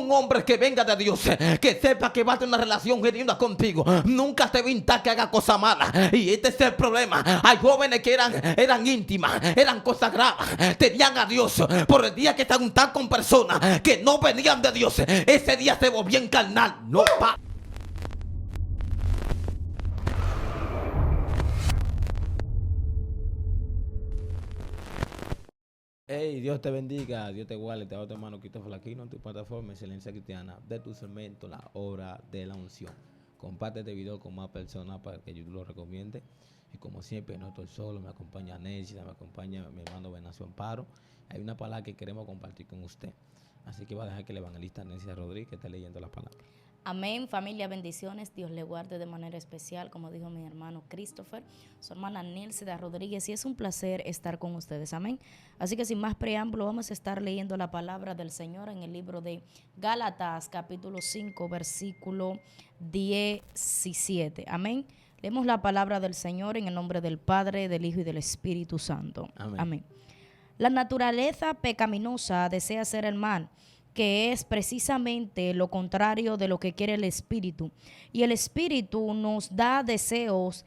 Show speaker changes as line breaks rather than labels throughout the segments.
un hombre que venga de Dios, que sepa que va a tener una relación genuina contigo, nunca te va a invitar que haga cosas malas. Y este es el problema. Hay jóvenes que eran íntimas, eran consagradas, tenían a Dios. Por el día que se juntan con personas que no venían de Dios, ese día se volvían carnal. No pa. Hey, Dios te bendiga, Dios te guarde, te hago tu hermano Christopher Aquino en tu plataforma Excelencia Cristiana de tu segmento La Hora de la Unción. Comparte este video con más personas para que YouTube lo recomiende. Y como siempre, no estoy solo, me acompaña Nancy, me acompaña mi hermano Benacio Amparo. Hay una palabra que queremos compartir con usted. Así que va a dejar que el evangelista Nancy Rodríguez esté leyendo la palabra.
Amén, familia, bendiciones. Dios le guarde de manera especial, como dijo mi hermano Christopher, su hermana Nilcida Rodríguez, y es un placer estar con ustedes. Amén. Así que sin más preámbulo, vamos a estar leyendo la palabra del Señor en el libro de Gálatas, capítulo 5, versículo 17. Amén. Leemos la palabra del Señor en el nombre del Padre, del Hijo y del Espíritu Santo.
Amén.
Amén. La naturaleza pecaminosa desea hacer el mal, que es precisamente lo contrario de lo que quiere el Espíritu. Y el Espíritu nos da deseos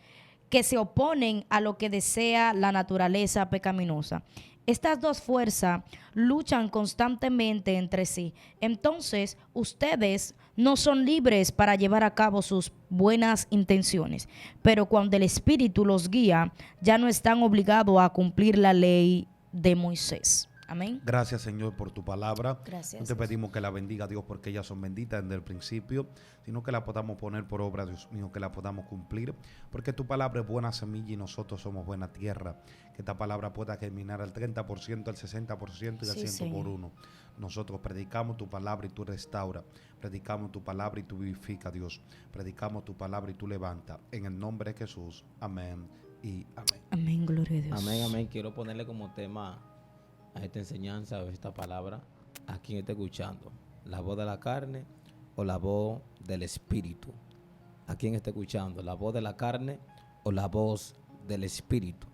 que se oponen a lo que desea la naturaleza pecaminosa. Estas dos fuerzas luchan constantemente entre sí. Entonces, ustedes no son libres para llevar a cabo sus buenas intenciones. Pero cuando el Espíritu los guía, ya no están obligados a cumplir la ley de Moisés. Amén.
Gracias, Señor, por tu palabra.
Gracias.
No te pedimos que la bendiga, Dios, porque ellas son benditas desde el principio, sino que la podamos poner por obra, Dios mío, que la podamos cumplir, porque tu palabra es buena semilla y nosotros somos buena tierra. Que esta palabra pueda germinar al 30%, al 60% y al 100 por uno. Nosotros predicamos tu palabra y tú restaura. Predicamos tu palabra y tú vivifica, Dios. Predicamos tu palabra y tú levanta. En el nombre de Jesús. Amén y amén.
Amén, gloria a Dios.
Amén, amén. Quiero ponerle como tema a esta enseñanza, a esta palabra, a quien esté escuchando, la voz de la carne o la voz del espíritu. A quien esté escuchando, la voz de la carne o la voz del espíritu.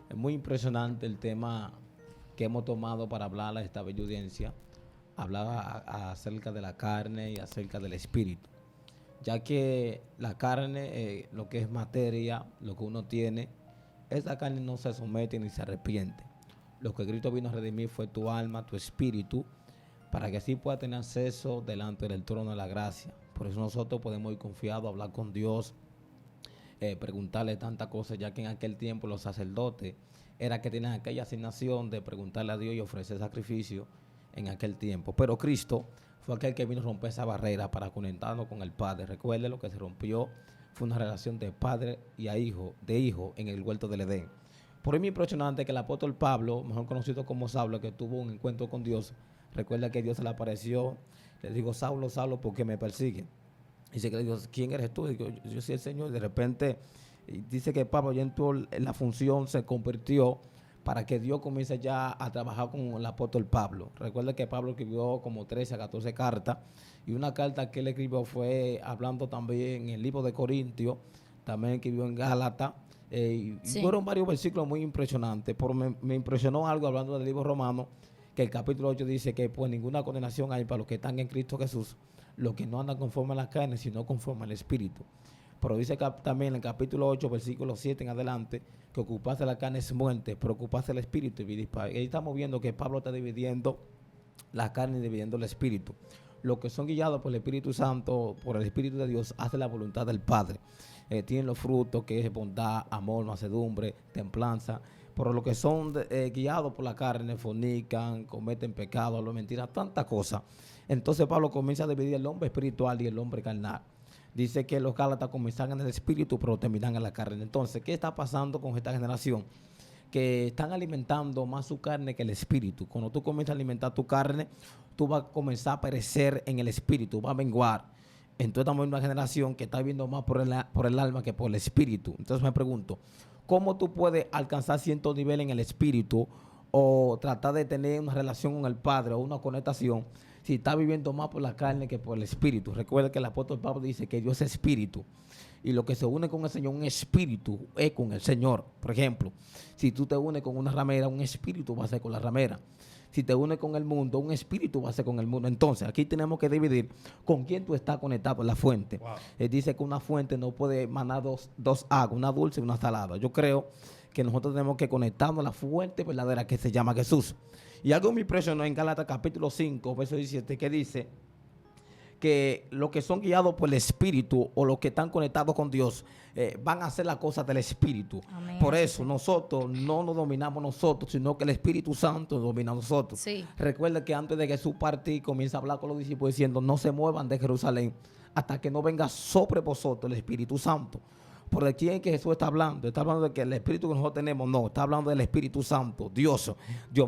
Es muy impresionante el tema que hemos tomado para hablar a esta bella audiencia, hablar acerca de la carne y acerca del espíritu, ya que la carne, lo que es materia, lo que uno tiene, esa carne no se somete ni se arrepiente. Lo que Cristo vino a redimir fue tu alma, tu espíritu, para que así pueda tener acceso delante del trono de la gracia. Por eso nosotros podemos ir confiados a hablar con Dios, preguntarle tantas cosas, ya que en aquel tiempo los sacerdotes era que tenían aquella asignación de preguntarle a Dios y ofrecer sacrificio en aquel tiempo. Pero Cristo fue aquel que vino a romper esa barrera para conectarnos con el Padre. Recuerde, lo que se rompió fue una relación de padre y a hijo, de hijo en el huerto del Edén. Por eso es muy impresionante que el apóstol Pablo, mejor conocido como Saulo, que tuvo un encuentro con Dios, recuerda que Dios se le apareció, le dijo, Saulo, Saulo, ¿por qué me persigue? Dice que le dijo, ¿quién eres tú? Digo, yo soy el Señor. De repente dice que Pablo ya entró en la función, se convirtió para que Dios comience ya a trabajar con el apóstol Pablo. Recuerda que Pablo escribió como 13 a 14 cartas, y una carta que él escribió fue hablando también en el libro de Corintios, también escribió en Gálatas. Sí. Fueron varios versículos muy impresionantes, pero me impresionó algo hablando del libro romano, que el capítulo 8 dice que pues ninguna condenación hay para los que están en Cristo Jesús, los que no andan conforme a la carne, sino conforme al Espíritu. Pero dice que también en el capítulo 8, versículo 7 en adelante, que ocuparse de la carne es muerte, pero ocuparse del Espíritu es vida y paz. Y ahí estamos viendo que Pablo está dividiendo la carne y dividiendo el Espíritu. Los que son guiados por el Espíritu Santo, por el Espíritu de Dios, hacen la voluntad del Padre. Tienen los frutos que es bondad, amor, mansedumbre, templanza. Pero los que son guiados por la carne, fornican, cometen pecado, hablan mentiras, tantas cosas. Entonces Pablo comienza a dividir el hombre espiritual y el hombre carnal. Dice que los Gálatas comenzaron en el espíritu, pero terminan en la carne. Entonces, ¿qué está pasando con esta generación? Que están alimentando más su carne que el espíritu. Cuando tú comienzas a alimentar tu carne, tú vas a comenzar a perecer en el espíritu, vas a menguar. Entonces estamos en una generación que está viviendo más por el alma que por el espíritu. Entonces me pregunto, ¿cómo tú puedes alcanzar cierto nivel en el espíritu o tratar de tener una relación con el Padre o una conectación si estás viviendo más por la carne que por el espíritu? Recuerda que el apóstol Pablo dice que Dios es espíritu. Y lo que se une con el Señor, un espíritu, es con el Señor. Por ejemplo, si tú te unes con una ramera, un espíritu va a ser con la ramera. Si te unes con el mundo, un espíritu va a ser con el mundo. Entonces, aquí tenemos que dividir con quién tú estás conectado, la fuente.
Wow.
Él dice que una fuente no puede emanar dos aguas, una dulce y una salada. Yo creo que nosotros tenemos que conectarnos a la fuente verdadera que se llama Jesús. Y algo me impresionó en Gálatas capítulo 5, verso 17, que dice que los que son guiados por el Espíritu o los que están conectados con Dios van a hacer las cosas del Espíritu.
Amén.
Por eso nosotros no nos dominamos nosotros, sino que el Espíritu Santo nos domina a nosotros.
Sí.
Recuerda que antes de Jesús partir, comienza a hablar con los discípulos diciendo, no se muevan de Jerusalén hasta que no venga sobre vosotros el Espíritu Santo. ¿Por de quién es que Jesús está hablando? Está hablando de que el Espíritu que nosotros tenemos, no, está hablando del Espíritu Santo, Dios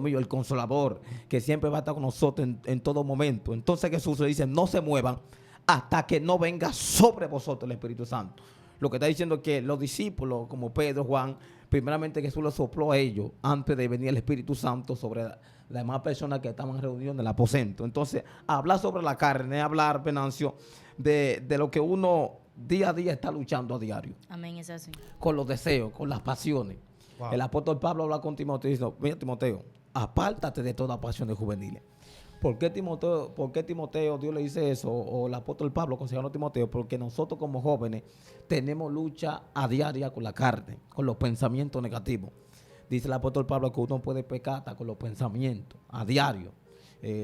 mío, el Consolador, que siempre va a estar con nosotros en todo momento. Entonces Jesús le dice, no se muevan hasta que no venga sobre vosotros el Espíritu Santo. Lo que está diciendo es que los discípulos, como Pedro, Juan, primeramente Jesús los sopló a ellos antes de venir el Espíritu Santo sobre las demás personas que estaban reunidas en el aposento. Entonces, hablar sobre la carne, hablar, Venancio, de lo que uno día a día está luchando a diario.
Amén, es así.
Con los deseos, con las pasiones.
Wow.
El apóstol Pablo habla con Timoteo y dice, mira Timoteo, apártate de todas pasiones juveniles. ¿Por qué Timoteo Dios le dice eso? O el apóstol Pablo aconsejando a Timoteo, porque nosotros como jóvenes tenemos lucha a diaria con la carne, con los pensamientos negativos. Dice el apóstol Pablo que uno puede pecar hasta con los pensamientos a diario.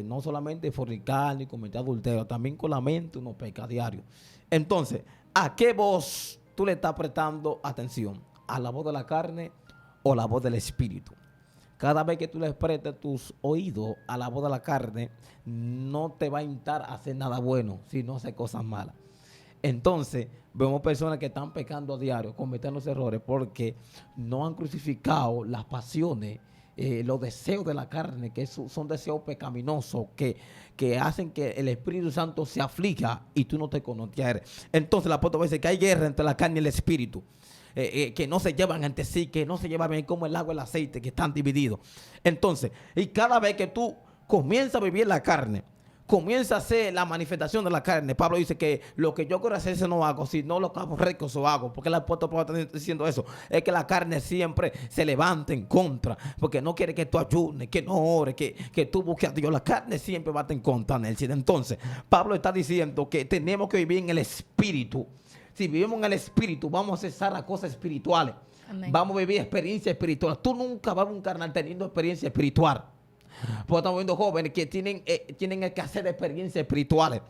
No solamente fornicar ni cometer adulterio, también con la mente uno peca a diario. Entonces, ¿a qué voz tú le estás prestando atención? ¿A la voz de la carne o la voz del espíritu? Cada vez que tú le prestes tus oídos a la voz de la carne, no te va a invitar a hacer nada bueno, sino a hacer cosas malas. Entonces, vemos personas que están pecando a diario, cometiendo errores, porque no han crucificado las pasiones, los deseos de la carne, que son deseos pecaminosos, que hacen que el Espíritu Santo se aflija y tú no te conoces. Entonces, el apóstol dice que hay guerra entre la carne y el espíritu. Que no se llevan entre sí, que no se llevan bien como el agua y el aceite, que están divididos. Entonces, y cada vez que tú comienzas a vivir la carne, comienza a hacer la manifestación de la carne. Pablo dice que lo que yo quiero hacer, eso no hago, sino lo que hago recto, eso hago. Porque el apóstol Pablo está diciendo eso. Es que la carne siempre se levanta en contra, porque no quiere que tú ayunes, que no ores, que tú busques a Dios. La carne siempre va a estar en contra de él. Entonces, Pablo está diciendo que tenemos que vivir en el Espíritu. Si vivimos en el Espíritu, vamos a cesar las cosas espirituales.
Amén.
Vamos a vivir experiencia espiritual. Tú nunca vas a ver un carnal teniendo experiencia espiritual. Porque estamos viendo jóvenes que tienen que hacer experiencias espirituales.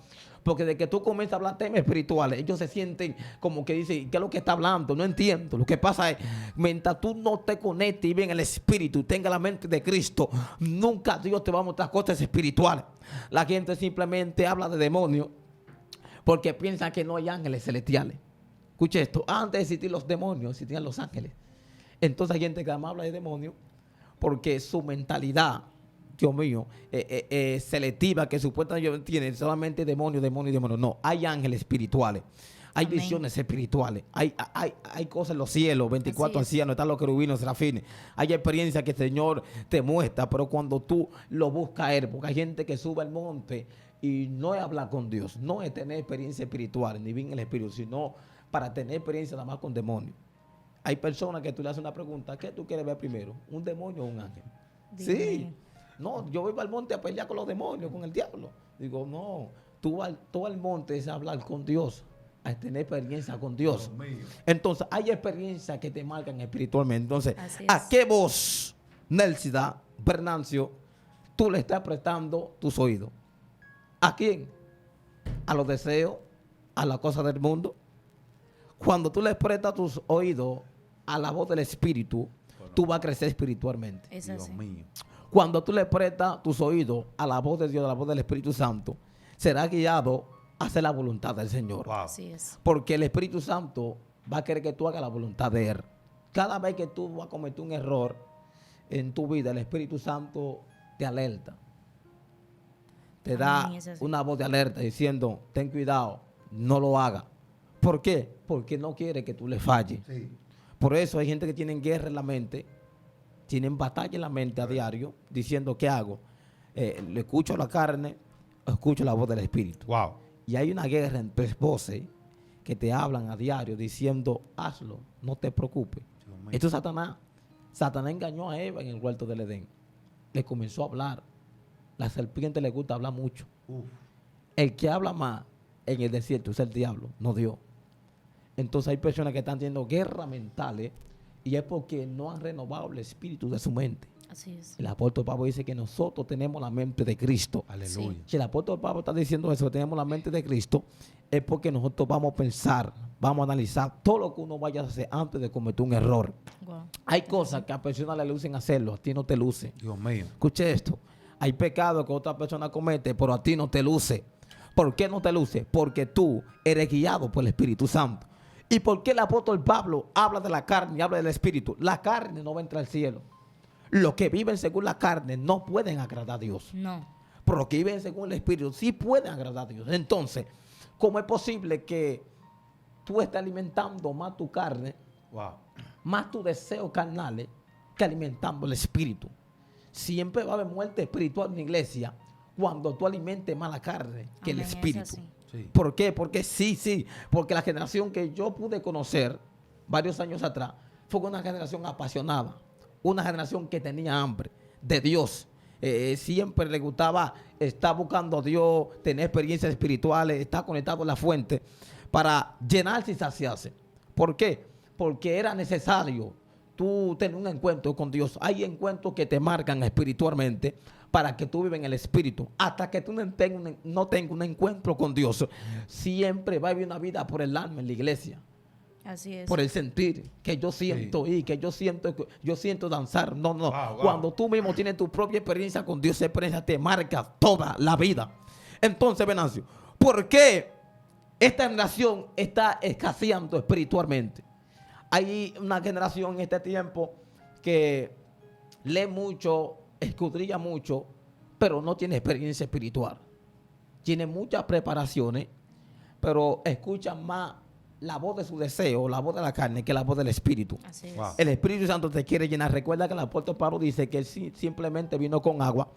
Porque de que tú comienzas a hablar temas espirituales, ellos se sienten como que dicen, ¿qué es lo que está hablando? No entiendo. Lo que pasa es, mientras tú no te conectes y ven el Espíritu, tenga la mente de Cristo, nunca Dios te va a mostrar cosas espirituales. La gente simplemente habla de demonios porque piensan que no hay ángeles celestiales. Escuche esto, antes de existir los demonios, existían los ángeles. Entonces hay gente que además habla de demonios porque su mentalidad, Dios mío, selectiva, que supuestamente tiene solamente demonios. No, hay ángeles espirituales. Hay
Amén.
visiones espirituales. Hay cosas en los cielos, 24
Así es.
ancianos, están los querubines, serafines. Hay experiencias que el Señor te muestra, pero cuando tú lo buscas a Él, porque hay gente que sube al monte y no es hablar con Dios, no es tener experiencia espiritual, ni bien el Espíritu, sino para tener experiencia nada más con demonios. Hay personas que tú le haces una pregunta, ¿qué tú quieres ver primero? ¿Un demonio o un ángel?
Dime.
Sí. No, yo voy al monte a pelear con los demonios, con el diablo. Digo, no, tú al monte es hablar con Dios, a tener experiencia con Dios.
Dios mío.
Entonces, hay experiencias que te marcan espiritualmente. Entonces,
Así es.
¿a qué voz, Nelsida, Bernancio, tú le estás prestando tus oídos? ¿A quién? ¿A los deseos? ¿A las cosas del mundo? Cuando tú le prestas tus oídos a la voz del Espíritu, tú vas a crecer espiritualmente.
Es
Dios
así.
mío.
Cuando tú le prestas tus oídos a la voz de Dios, a la voz del Espíritu Santo, será guiado a hacer la voluntad del Señor.
Wow.
Así es.
Porque el Espíritu Santo va a querer que tú hagas la voluntad de Él. Cada vez que tú vas a cometer un error en tu vida, el Espíritu Santo te alerta. Te da
Amén, es así.
una voz de alerta diciendo, ten cuidado, no lo hagas. ¿Por qué? Porque no quiere que tú le falles.
Sí.
Por eso hay gente que tiene guerra en la mente, tienen batalla en la mente a diario, diciendo, ¿qué hago? ¿Le escucho a la carne o escucho la voz del Espíritu?
Wow.
Y hay una guerra entre voces que te hablan a diario diciendo, hazlo, no te preocupes.
Dios mío.
Esto es Satanás. Satanás engañó a Eva en el huerto del Edén. Le comenzó a hablar La serpiente le gusta hablar mucho.
Uf.
El que habla más en el desierto es el diablo, no Dios. Entonces hay personas que están teniendo guerras mentales y es porque no han renovado el espíritu de su mente.
Así es.
El apóstol Pablo dice que nosotros tenemos la mente de Cristo.
Aleluya.
Si el apóstol Pablo está diciendo eso, que tenemos la mente de Cristo, es porque nosotros vamos a pensar, vamos a analizar todo lo que uno vaya a hacer antes de cometer un error.
Wow.
Hay cosas que a personas le lucen hacerlo, a ti no te luce.
Dios mío.
Escuche esto. Hay pecados que otra persona comete, pero a ti no te luce. ¿Por qué no te luce? Porque tú eres guiado por el Espíritu Santo. ¿Y por qué el apóstol Pablo habla de la carne y habla del Espíritu? La carne no va a entrar al cielo. Los que viven según la carne no pueden agradar a Dios.
No.
Pero los que viven según el Espíritu sí pueden agradar a Dios. Entonces, ¿cómo es posible que tú estés alimentando más tu carne,
Wow.
más tus deseos carnales, que alimentando el Espíritu? Siempre va a haber muerte espiritual en la iglesia cuando tú alimentes más la carne que el
Amén, es
Espíritu.
así.
Sí.
¿Por qué? Porque sí, porque la generación que yo pude conocer varios años atrás fue una generación apasionada, una generación que tenía hambre de Dios. Siempre le gustaba estar buscando a Dios, tener experiencias espirituales, estar conectado a la fuente para llenarse y saciarse. ¿Por qué? Porque era necesario tú tener un encuentro con Dios. Hay encuentros que te marcan espiritualmente para que tú vivas en el Espíritu. Hasta que tú no tengas un encuentro con Dios, siempre va a vivir una vida por el alma en la iglesia.
Así es.
Por el sentir que yo siento y que yo siento danzar. No.
Wow, wow.
Cuando tú mismo tienes tu propia experiencia con Dios, esa experiencia te marca toda la vida. Entonces, Venancio, ¿por qué esta generación está escaseando espiritualmente? Hay una generación en este tiempo que lee mucho, escudriña mucho, pero no tiene experiencia espiritual. Tiene muchas preparaciones, pero escuchan más la voz de su deseo, la voz de la carne, que la voz del Espíritu.
Así es.
Wow.
El Espíritu Santo te quiere llenar. Recuerda que el apóstol Pablo dice que él simplemente vino con agua,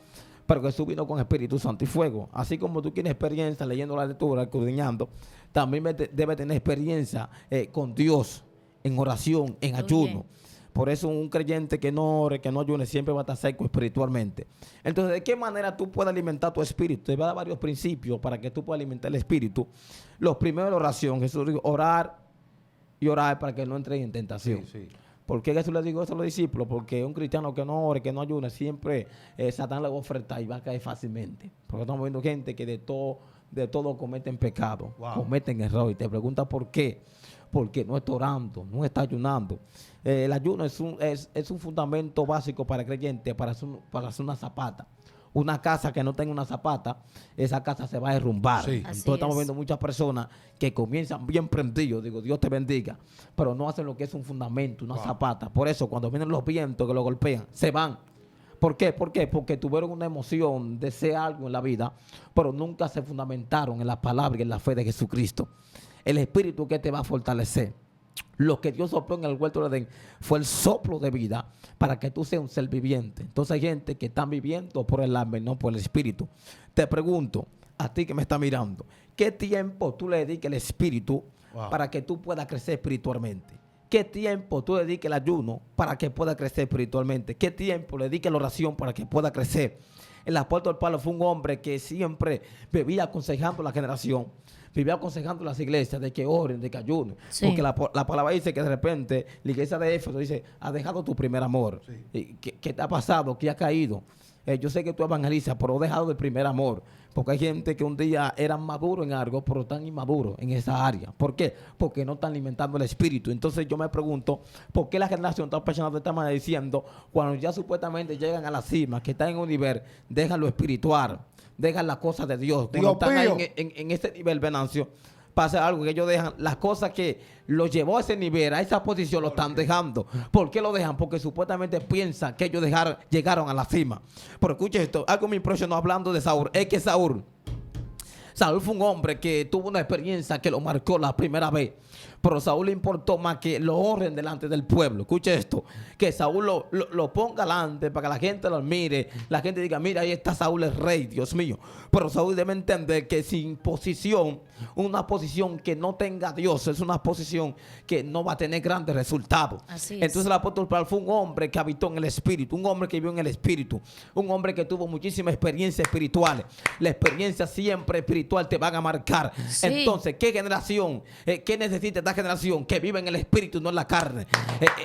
pero que Jesús vino con Espíritu Santo y fuego. Así como tú tienes experiencia leyendo la lectura, escudriñando, también debe tener experiencia con Dios, en oración, en ayuno. Por eso un creyente que no ore, que no ayune, siempre va a estar seco espiritualmente. Entonces, ¿de qué manera tú puedes alimentar tu espíritu? Te va a dar varios principios para que tú puedas alimentar el espíritu. Los primeros, la oración. Jesús dijo, orar y orar para que no entre en tentación.
Sí, sí.
¿Por qué Jesús le dijo eso a los discípulos? Porque un cristiano que no ore, que no ayune, siempre Satán le va a ofertar y va a caer fácilmente. Porque estamos viendo gente que de todo cometen pecado,
Wow.
cometen error. Y te preguntas por qué. Porque no está orando, no está ayunando. El ayuno es un fundamento básico para el creyente, para hacer una zapata. Una casa que no tenga una zapata, esa casa se va a derrumbar.
Sí.
Entonces
Así
estamos
es.
viendo muchas personas que comienzan bien prendidos, digo, Dios te bendiga, pero no hacen lo que es un fundamento, una
Wow.
zapata. Por eso, cuando vienen los vientos que lo golpean, se van. ¿Por qué? Porque tuvieron una emoción de ser algo en la vida, pero nunca se fundamentaron en la palabra y en la fe de Jesucristo. El Espíritu que te va a fortalecer. Lo que Dios sopló en el huerto de Edén fue el soplo de vida para que tú seas un ser viviente. Entonces hay gente que está viviendo por el alma y no por el Espíritu. Te pregunto, a ti que me estás mirando, ¿qué tiempo tú le dediques al Espíritu para que tú puedas crecer espiritualmente? ¿Qué tiempo tú dediques al ayuno para que puedas crecer espiritualmente? ¿Qué tiempo le dediques a la oración para que pueda crecer? El apóstol Pablo fue un hombre que siempre vivía aconsejando a la generación, vivía aconsejando a las iglesias de que oren, de que ayunen.
Sí.
Porque la palabra dice que de repente la iglesia de Éfeso dice, has dejado tu primer amor.
Sí.
¿Y ¿Qué te ha pasado? ¿Qué ha caído? Yo sé que tú evangelizas, pero has dejado el primer amor. Porque hay gente que un día eran maduros en algo, pero están inmaduros en esa área. ¿Por qué? Porque no están alimentando el espíritu. Entonces yo me pregunto, ¿por qué la generación está pensando de esta manera diciendo, cuando ya supuestamente llegan a la cima, que están en un nivel, dejan lo espiritual, dejan las cosas de Dios? Cuando
Dios
están ahí
mío.
en ese nivel, Venancio, pasa algo que ellos dejan, las cosas que los llevó a ese nivel, a esa posición, lo están dejando. ¿Por qué lo dejan? Porque supuestamente piensan que ellos llegaron a la cima. Pero escuche esto, algo me impresionó hablando de Saúl, es que Saúl fue un hombre que tuvo una experiencia que lo marcó la primera vez. Pero Saúl le importó más que lo honren delante del pueblo. Escuche esto, que Saúl lo ponga delante para que la gente lo admire, la gente diga, mira, ahí está Saúl el rey, Dios mío. Pero Saúl debe entender que sin posición, una posición que no tenga a Dios, es una posición que no va a tener grandes resultados.
Así es.
Entonces el apóstol Pablo fue un hombre que habitó en el Espíritu, un hombre que vivió en el Espíritu, un hombre que tuvo muchísimas experiencias espirituales. La experiencia siempre espiritual te van a marcar.
Sí.
Entonces, ¿qué generación? ¿Qué necesita esta generación? Que vive en el Espíritu, no en la carne.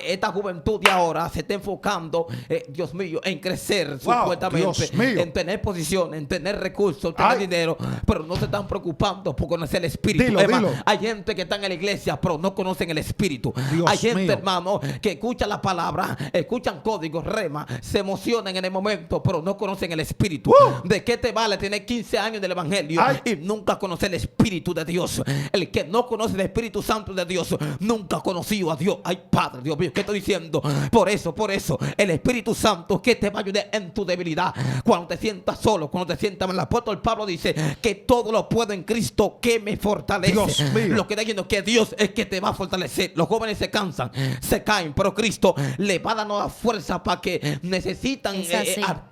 Esta juventud de ahora se está enfocando, Dios mío, en crecer supuestamente, en tener posición, en tener recursos, en tener dinero, pero no se están preocupando por conocer el Espíritu.
Dilo.
Hay gente que está en la iglesia, pero no conocen el Espíritu.
Dios
Hay gente,
mío,
hermano, que escucha la palabra, escuchan códigos, rema, se emocionan en el momento, pero no conocen el Espíritu. ¿De qué te vale tener 15 años del Evangelio y nunca conocer el Espíritu de Dios? El que no conoce el Espíritu Santo de Dios nunca ha conocido a Dios. Ay, Padre, Dios mío, ¿qué estoy diciendo? Por eso, el Espíritu Santo que te va a ayudar en tu debilidad. Cuando te sientas solo, cuando te sientas mal. El apóstol Pablo dice que todo lo puedo en Cristo que me fortalece. Lo que está diciendo que Dios es que te va a fortalecer. Los jóvenes se cansan, se caen, pero Cristo le va a dar nueva fuerza para que necesitan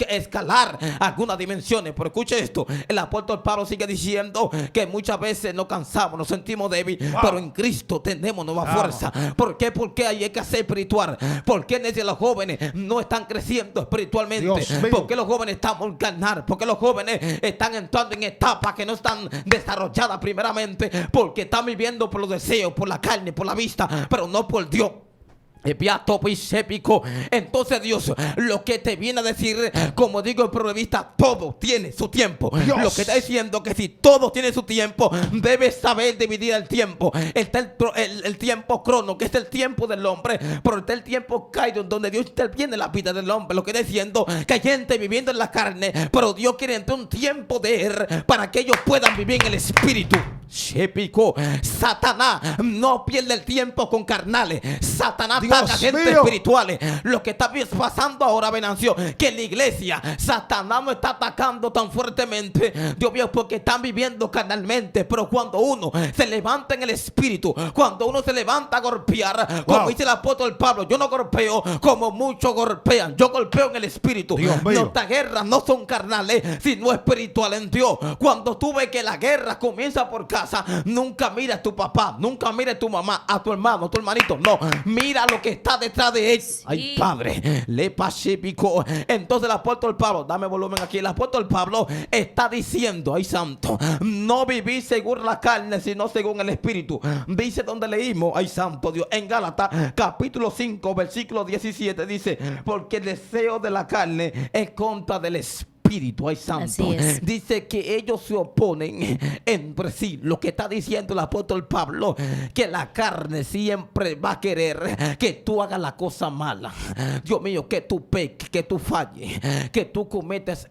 escalar algunas dimensiones. Pero escuche esto, el apóstol Pablo sigue diciendo que muchas veces nos cansamos, nos sentimos débiles, pero en Cristo tenemos nueva fuerza. ¿Por qué? Porque hay que ser espiritual. ¿Por qué los jóvenes no están creciendo espiritualmente? ¿Por qué los jóvenes están por ganar? ¿Por qué los jóvenes están entrando en etapas que no están desarrolladas primeramente? Porque están viviendo por los deseos, por la carne, por la vista, pero no por Dios. Entonces Dios lo que te viene a decir, como digo el proverbista, todo tiene su tiempo. Lo que está diciendo que si todo tiene su tiempo, debes saber dividir el tiempo. Está el tiempo crono, que es el tiempo del hombre, pero está el tiempo kairos, donde Dios interviene en la vida del hombre. Lo que está diciendo que hay gente viviendo en la carne, pero Dios quiere entrar un tiempo de él para que ellos puedan vivir en el Espíritu. Satanás no pierde el tiempo con carnales. Satanás ataca gente espirituales. Lo que está pasando ahora, Venancio, que en la iglesia Satanás no está atacando tan fuertemente, Dios mío, porque están viviendo carnalmente. Pero cuando uno se levanta en el Espíritu, cuando uno se levanta a golpear, como dice el apóstol Pablo, yo no golpeo como muchos golpean, yo golpeo en el Espíritu. Nuestras guerras no son carnales, sino espirituales en Dios. Cuando tú ves que la guerra comienza por casa, nunca mira a tu papá, nunca mira a tu mamá, a tu hermano, a tu hermanito, no, mira lo que está detrás de él. Ay, Padre, le pacificó. Entonces el apóstol Pablo, dame volumen aquí, el apóstol Pablo está diciendo, ay santo, no viví según la carne, sino según el Espíritu. Dice donde leímos, ay santo Dios, en Gálatas capítulo 5 versículo 17 dice, porque el deseo de la carne es contra del Espíritu. Ay santo, dice que ellos se oponen entre sí. Lo que está diciendo el apóstol Pablo, que la carne siempre va a querer que tú hagas la cosa mala. Dios mío, que tú peques, que tú falles, que tú cometas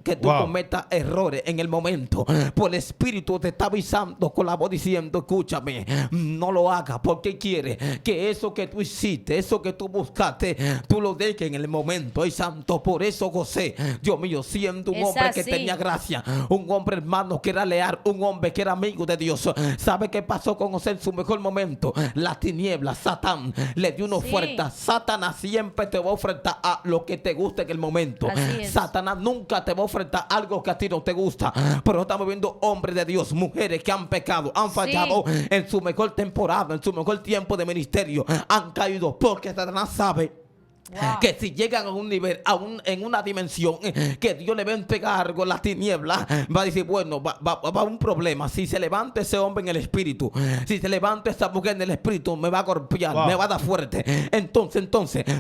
errores en el momento. Por el Espíritu te está avisando con la voz diciendo, escúchame, no lo hagas, porque quiere que eso que tú hiciste, eso que tú buscaste, tú lo dejes en el momento. Ay santo, por eso José, Dios mío, siendo un hombre que tenía gracia, un hombre hermano que era leal, un hombre que era amigo de Dios. ¿Sabe qué pasó con José en su mejor momento? La tiniebla, Satán le dio una oferta. Satanás siempre te va a ofertar a lo que te gusta en el momento. Satanás nunca te va a ofertar algo que a ti no te gusta. Pero estamos viendo hombres de Dios, mujeres que han pecado, han fallado en su mejor temporada, en su mejor tiempo de ministerio, han caído porque Satanás sabe que si llegan a un nivel, en una dimensión que Dios le va a entregar algo, la tiniebla va a decir, bueno, va a un problema. Si se levanta ese hombre en el Espíritu, si se levanta esa mujer en el Espíritu, me va a golpear, me va a dar fuerte. Entonces,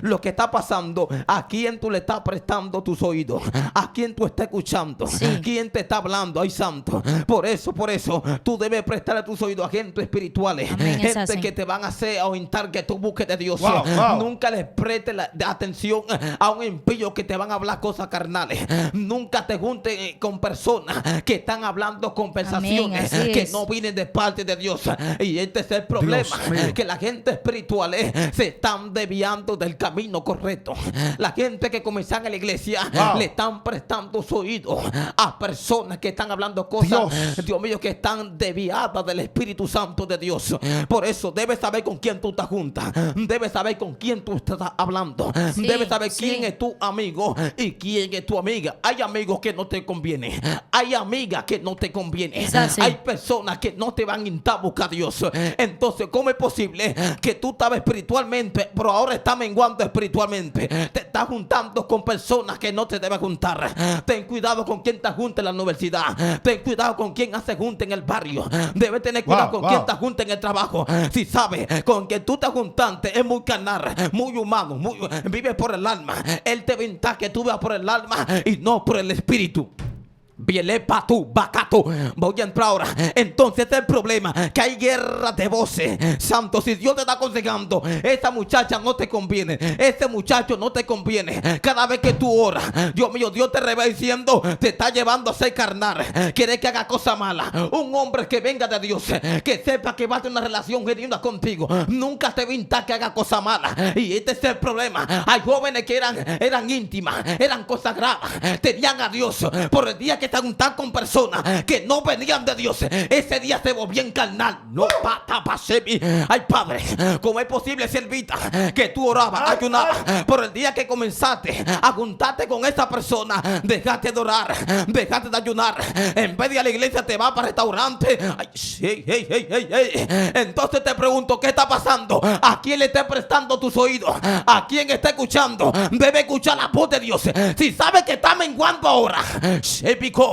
lo que está pasando, ¿a quién tú le estás prestando tus oídos? ¿A quién tú estás escuchando? ¿Quién te está hablando? Ay santo, por eso tú debes prestarle tus oídos a gente espirituales. Gente que te van a hacer orientar que tú busques de Dios. Nunca les prestes de atención a un impío que te van a hablar cosas carnales. Nunca te juntes con personas que están hablando conversaciones
Amén,
que
es.
no vienen de parte de Dios. Y este es el problema, que la gente espiritual se están desviando del camino correcto. La gente que comienzan en la iglesia le están prestando su oído a personas que están hablando cosas, Dios mío, que están desviadas del Espíritu Santo de Dios. Por eso debes saber con quién tú estás junta, debes saber con quién tú estás hablando,
Sí,
debes saber
sí.
quién es tu amigo y quién es tu amiga. Hay amigos que no te convienen, hay amigas que no te convienen,
Es así.
hay personas que no te van a intentar buscar a Dios. Entonces, ¿cómo es posible que tú estabas espiritualmente, pero ahora estás menguando espiritualmente? Te estás juntando con personas que no te debes juntar. Ten cuidado con quién te junta en la universidad, ten cuidado con quién hace junta en el barrio, debes tener cuidado con quién te junta en el trabajo. Si sabes con que tú te juntaste es muy carnal, muy humano, vive por el alma, él te venta que tú veas por el alma y no por el espíritu. Bielepa tu bacato. Voy a entrar ahora. Entonces es el problema, que hay guerra de voces. Santo, si Dios te está aconsejando, esa muchacha no te conviene, ese muchacho no te conviene. Cada vez que tú oras, Dios mío, Dios te revela diciendo, te está llevando a ser carnal, quiere que haga cosas malas. Un hombre que venga de Dios, que sepa que va a tener una relación genuina contigo, nunca te va a invitar que haga cosas malas. Y este es el problema. Hay jóvenes que eran íntimas, eran consagradas, tenían a Dios. Por el día que te juntan con personas que no venían de Dios, ese día se volvían carnal. No pata pasebi. Ay, Padre, ¿cómo es posible, siervita, que tú orabas, ayunabas, por el día que comenzaste a juntarte con esa persona, dejaste de orar, dejaste de ayunar, en vez de ir a la iglesia te vas para el restaurante? Ay, hey. Entonces te pregunto, ¿qué está pasando? ¿A quién le estás prestando tus oídos? ¿A quién está escuchando? Debe escuchar la voz de Dios. Si sabe que está menguando ahora, se picó,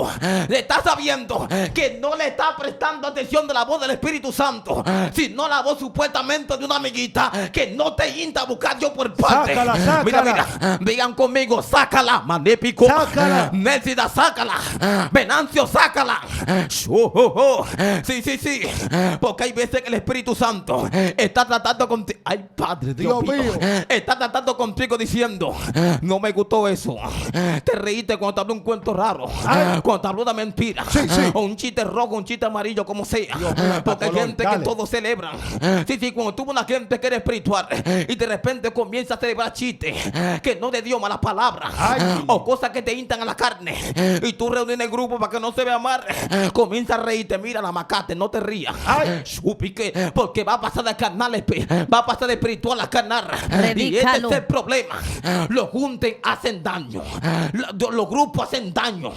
le está sabiendo que no le está prestando atención de la voz del Espíritu Santo, sino la voz supuestamente de una amiguita que no te insta a buscar Dios por parte.
Sácala.
Mira, digan conmigo, sácala, manépico,
Sácala.
Nésida, sácala, Venancio, sácala. Sí, porque hay veces que el Espíritu Santo está tratando contigo. Ay, Padre, Dios mío, está tratando contigo diciendo, no me gustó eso. Te reíste cuando te habló un cuento raro, cuando te habló una mentira, o un chiste rojo, un chiste amarillo, como sea. Porque hay gente que todos celebran. Sí, cuando tuvo una gente que era espiritual y de repente comienza a celebrar chistes que no de Dios, malas palabras, o cosas que te hintan a la carne, y tú reúnes en el grupo para que no se vea mal, comienza a reírte. Mira la macate, no te rías. Porque va a pasar de carnal, va a pasar de espiritual a carnal. Y este es el problema. Los junten hacen daño, los grupos hacen daño.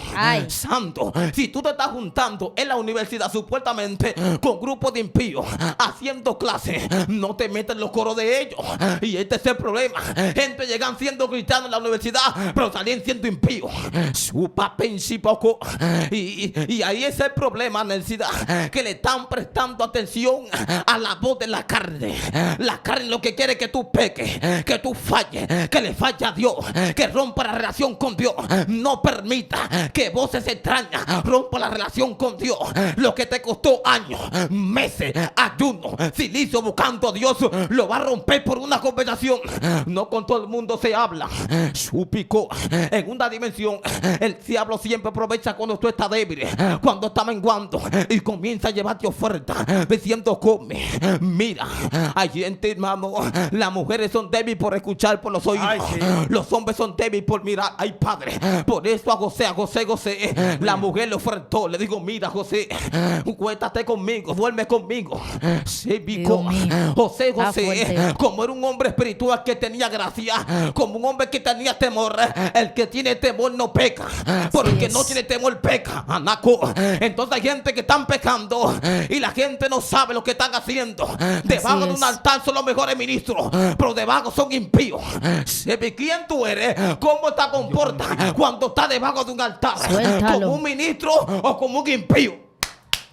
Santo, si tú te estás juntando en la universidad supuestamente con grupos de impíos haciendo clases, no te metas en los coros de ellos. Y este es el problema. Gente llegan siendo cristianos en la universidad, pero salían siendo impíos. Y ahí es el problema, necesidad, que le están prestando atención a la voz de la carne. La carne lo que quiere es que tú peques, que tú falles, que le falle a Dios, que rompa la relación con Dios. No permita que voces extrañas rompa la relación con Dios. Lo que te costó años, meses, ayuno, silicio buscando a Dios, lo va a romper por una conversación. No con todo el mundo se habla. Supicó en una dimensión. El diablo siempre aprovecha cuando tú estás débil, cuando estás menguando, y comienza a llevarte oferta diciendo come. Mira, hay gente, hermano, las mujeres son débiles por escuchar por los oídos. Los hombres son débiles por mirar. Ay, Padre, por eso a José, la mujer le ofertó, le digo, mira, José, cuéntate conmigo, duerme conmigo. Se picó. José, como era un hombre espiritual que tenía gracia, como un hombre que tenía temor. El que tiene temor no peca, porque no tiene temor peca. Anaco. Entonces hay gente que están pecando y la gente no sabe lo que están haciendo. Debajo de un altar son los mejores ministros, pero debajo son impíos. ¿Quién tú eres? ¿Cómo te comportas cuando estás debajo de un altar?
Suéltalo.
¿Como un ministro o como un impío?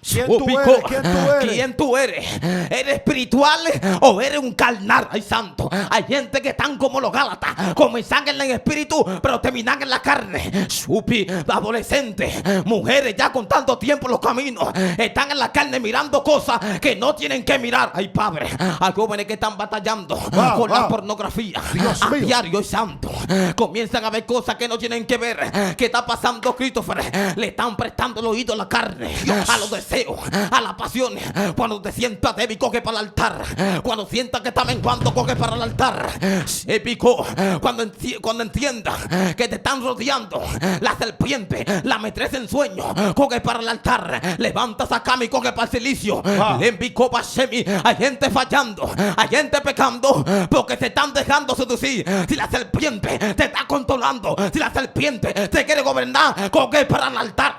¿Quién tú eres? ¿Quién tú eres?
¿Quién tú eres? ¿Eres espiritual o eres un carnal? Ay, santo. Hay gente que están como los Gálatas. Comienzan en el espíritu, pero terminan en la carne. Supi, adolescentes, mujeres ya con tanto tiempo en los caminos, están en la carne mirando cosas que no tienen que mirar. Ay, padre. Hay jóvenes que están batallando con la pornografía.
Dios
A
mío.
diario, ay, santo. Comienzan a ver cosas que no tienen que ver. ¿Qué está pasando, Christopher? Le están prestando el oído a la carne, a los deseos, a las pasiones. Cuando te sientas débil, coge para el altar. Cuando sientas que está menguando, coge para el altar. Se picó. Cuando entiendas que te están rodeando la serpiente, la metresa en sueño, coge para el altar. Levanta esa cama y coge para el silicio. Le picó para Shemi. Hay gente fallando, hay gente pecando porque se están dejando seducir. Si la serpiente te está controlando, si la serpiente te quiere gobernar, coge para el altar.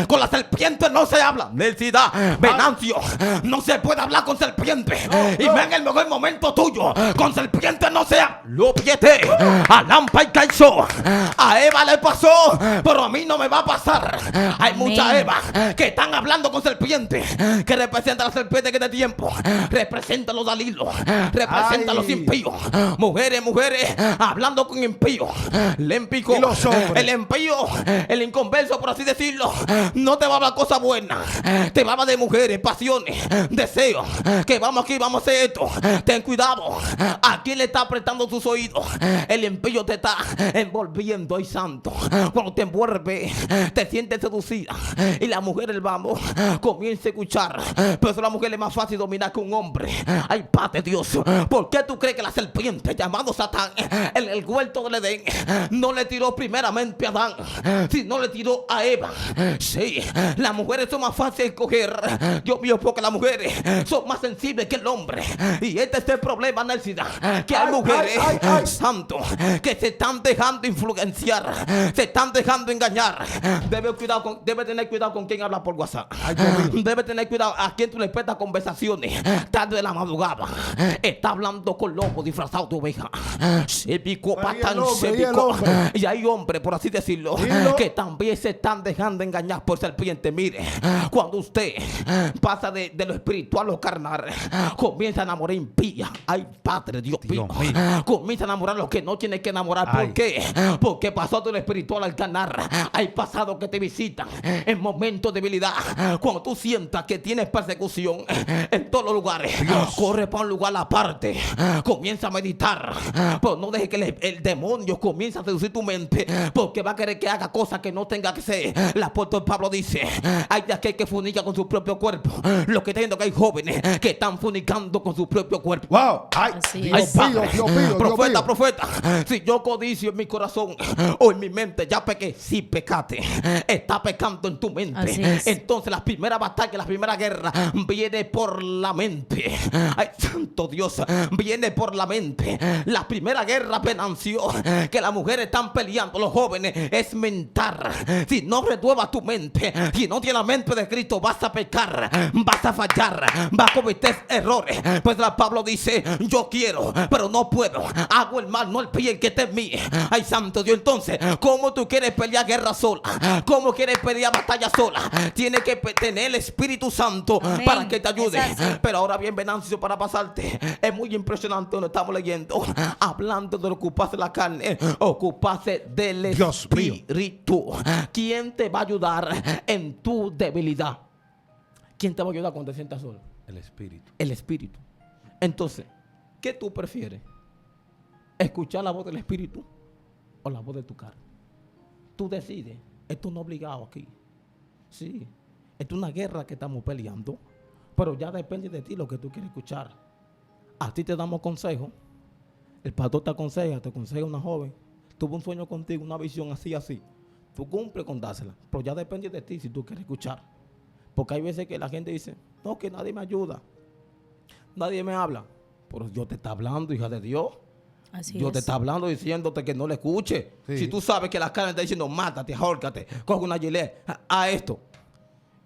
Con la serpiente no se habla. Necesidad, Venancio, no se puede hablar con serpiente. Y ven el mejor momento tuyo. Con serpiente no se habla. Lo piete, a Lampa y Caizo. A Eva le pasó, pero a mí no me va a pasar. Hay muchas Evas que están hablando con serpiente, que representa a la serpiente que de tiempo representa a los Dalilos, representa a los impíos. Mujeres, hablando con impíos. Le empicó. El impío, el inconverso, por así decirlo, no te va a hablar cosas buenas. Te va a hablar de mujeres, pasiones, deseos. Que vamos aquí, vamos a hacer esto. Ten cuidado. ¿A quién le está prestando sus oídos? El impío te está envolviendo, ay santo. Cuando te envuelve, te sientes seducida. Y la mujer, el vamos, comienza a escuchar. Pero es la mujer es más fácil dominar que un hombre. Ay, Padre Dios, ¿por qué tú crees que la serpiente llamado Satán en el huerto del Edén no le tiró primeramente a Adán, sino le tiró a Eva? Sí, las mujeres son más fáciles de escoger. Dios mío, porque las mujeres son más sensibles que el hombre. Y este es el problema, Necesidad, que hay mujeres, santo, que se están dejando influenciar, se están dejando engañar. Debe tener cuidado con quien habla por WhatsApp. Debe tener cuidado a quien tú le prestas conversaciones tarde de la madrugada. Está hablando con lobo disfrazado de oveja. Se picó, patán, se picó. Y hay hombres, por así decirlo, que también se están dejando engañar por serpiente. Mire, cuando usted pasa de lo espiritual a lo carnal, comienza a enamorar impía. Ay, Padre Dios mío. Comienza a enamorar lo que no tiene que enamorar. ¿Por qué? Porque pasó de lo espiritual al carnal. Hay pasados que te visitan en momentos de debilidad. Cuando tú sientas que tienes persecución en todos los lugares, corre para un lugar aparte, comienza a meditar, pero no dejes que el demonio comience a seducir tu mente, porque va a querer que haga cosas que no tenga que ser. El apóstol Pablo dice: hay de aquel que funica con su propio cuerpo. Lo que está viendo que hay jóvenes que están funicando con su propio cuerpo.
Wow. Ay,
Dios
mío.
Profeta, si yo codicio en mi corazón o en mi mente, ya pequé. Si pecaste, está pecando en tu mente. Entonces la primera batalla, la primera guerra viene por la mente. Ay, santo Dios, viene por la mente. La primera guerra, Venancio, que las mujeres están peleando, los jóvenes, es mentar. Si no renuevas tu mente, si no tienes la mente de Cristo, vas a pecar, vas a fallar, vas a cometer errores. Pues Pablo dice: yo quiero, pero no puedo. Hago el mal, no el bien que está en mí. Ay, santo Dios. Entonces, ¿cómo tú quieres pelear guerra sola? ¿Cómo quieres pelear batalla sola? Tienes que tener el Espíritu Santo para que te ayude. Pero ahora bien, Venancio, para pasarte, es muy impresionante donde estamos leyendo, hablando de ocuparse la carne, ocuparse del Espíritu. ¿Quién te va a ayudar en tu debilidad? ¿Quién te va a ayudar cuando te sientas solo?
El Espíritu.
El Espíritu. Entonces, ¿qué tú prefieres? ¿Escuchar la voz del Espíritu o la voz de tu carne? Tú decides. Esto no es obligado aquí. Sí, esto es una guerra que estamos peleando, pero ya depende de ti lo que tú quieres escuchar. A ti te damos consejos. El pastor te aconseja una joven. Tuvo un sueño contigo, una visión así. Tú cumples con dársela, pero ya depende de ti si tú quieres escuchar. Porque hay veces que la gente dice: no, que nadie me ayuda, nadie me habla. Pero Dios te está hablando, hija de Dios. Dios te está hablando, diciéndote que no le escuche. Si tú sabes que la carne está diciendo: mátate, ahórcate, coge una gilet, a esto.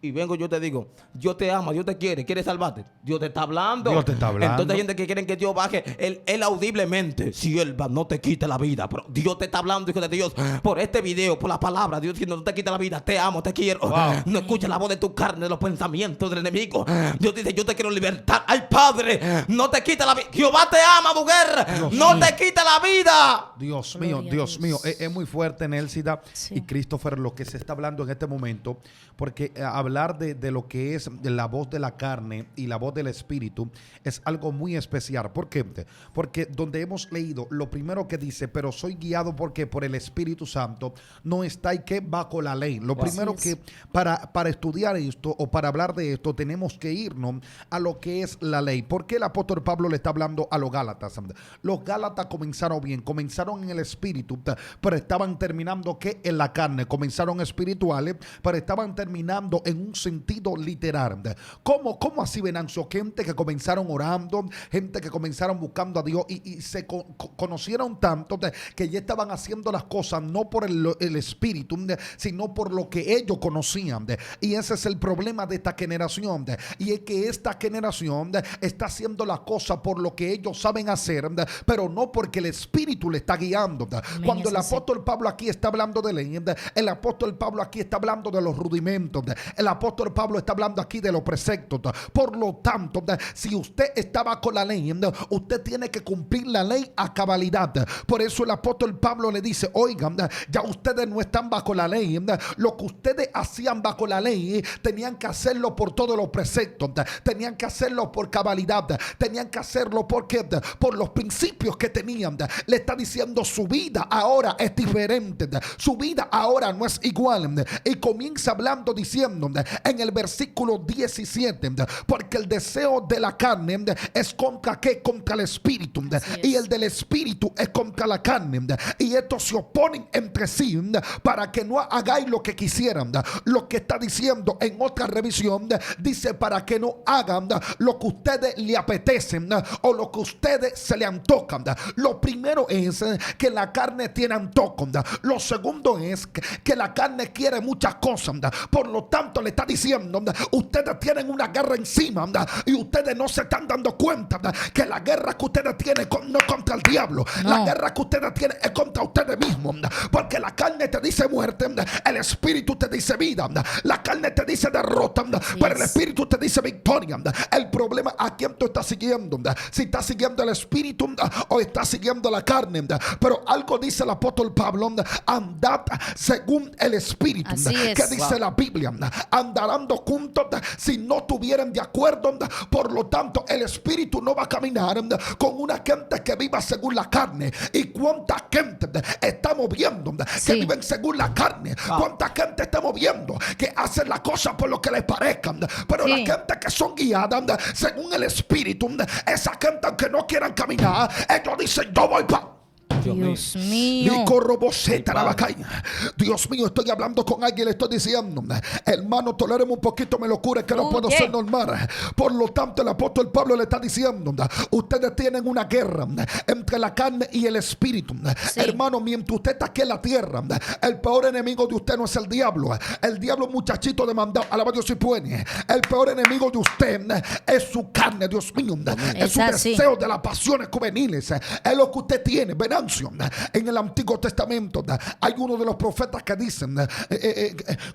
y vengo yo te digo, Dios te ama, Dios te quiere, quiere salvarte, Dios te está hablando.
Dios te está hablando.
Entonces hay gente que quieren que Dios baje él audiblemente. Sierva, no te quite la vida. Pero Dios te está hablando, hijo de Dios, por este video, por la palabra. Dios diciendo, no te quite la vida, te amo, te quiero.
Wow.
No escuches la voz de tu carne, de los pensamientos del enemigo. Dios dice, yo te quiero libertar. Ay, Padre, no te quite la vida. Jehová te ama, mujer.
Dios
No
mío.
te quite la vida.
Dios
Gloria
mío,
a
Dios
Dios.
mío. Es muy fuerte, Nelsida
Sí.
y Christopher, lo que se está hablando en este momento, porque hablar de lo que es la voz de la carne y la voz del espíritu es algo muy especial. ¿Por qué? Porque donde hemos leído, lo primero que dice, pero soy guiado porque por el Espíritu Santo, no está y que bajo la ley. Lo primero
Así es.
que para estudiar esto o para hablar de esto tenemos que irnos a lo que es la ley. ¿Por qué el apóstol Pablo le está hablando a los Gálatas? Los Gálatas comenzaron bien, comenzaron en el espíritu, pero estaban terminando que en la carne. Comenzaron espirituales, pero estaban terminando en un sentido literal. ¿Cómo así, Venancio? Gente que comenzaron orando, gente que comenzaron buscando a Dios y se conocieron tanto que ya estaban haciendo las cosas no por el espíritu, sino por lo que ellos conocían. Y ese es el problema de esta generación. Y es que esta generación está haciendo las cosas por lo que ellos saben hacer, pero no porque el espíritu le está guiando.
Amén,
Cuando el
eso sí.
apóstol Pablo aquí está hablando de ley, el apóstol Pablo aquí está hablando de los rudimentos, el apóstol Pablo está hablando aquí de los preceptos. Por lo tanto, si usted estaba con la ley, usted tiene que cumplir la ley a cabalidad. Por eso el apóstol Pablo le dice, oigan, ya ustedes no están bajo la ley. Lo que ustedes hacían bajo la ley, tenían que hacerlo por todos los preceptos, tenían que hacerlo por cabalidad, tenían que hacerlo porque por los principios que tenían. Le está diciendo, su vida ahora es diferente, su vida ahora no es igual. Y comienza hablando diciendo en el versículo 17, porque el deseo de la carne es contra qué, contra el espíritu, y el del espíritu es contra la carne, y estos se oponen entre sí para que no hagáis lo que quisieran. Lo que está diciendo en otra revisión dice, para que no hagan lo que ustedes le apetecen o lo que ustedes se le antojan. Lo primero es que la carne tiene antojo. Lo segundo es que la carne quiere muchas cosas. Por lo tanto le está diciendo, ustedes tienen una guerra encima y ustedes no se están dando cuenta que la guerra que ustedes tienen no es contra el diablo.
No.
La guerra que ustedes tienen es contra ustedes mismos, porque la carne te dice muerte, el espíritu te dice vida, la carne te dice derrota, pero el espíritu te dice victoria. El problema, ¿a quién tú estás siguiendo? Si estás siguiendo el espíritu o estás siguiendo la carne. Pero algo dice el apóstol Pablo, andad según el espíritu.
Así es.
¿Qué dice la Biblia? Andarán juntos si no estuvieran de acuerdo. Por lo tanto, el espíritu no va a caminar con una gente que viva según la carne. ¿Y cuánta gente estamos viendo que
Sí.
viven según la carne? ¿Cuánta gente estamos viendo que hacen las cosas por lo que les parezcan? Pero
Sí.
la gente que son guiadas según el espíritu, esa gente aunque no quieran caminar, ellos dicen, yo voy para...
Dios mío.
Dios mío, estoy hablando con alguien, le estoy diciendo, hermano, toléreme un poquito mi locura, que no puedo
Oye.
ser normal. Por lo tanto, el apóstol Pablo le está diciendo, ustedes tienen una guerra entre la carne y el espíritu.
Sí.
Hermano, mientras usted está aquí en la tierra, el peor enemigo de usted no es el diablo. El diablo, muchachito demandado, alaba Dios si puede. El peor enemigo de usted es su carne, Dios mío. Es su
así.
deseo de las pasiones juveniles. Es lo que usted tiene. Venancio. En el Antiguo Testamento hay uno de los profetas que dicen,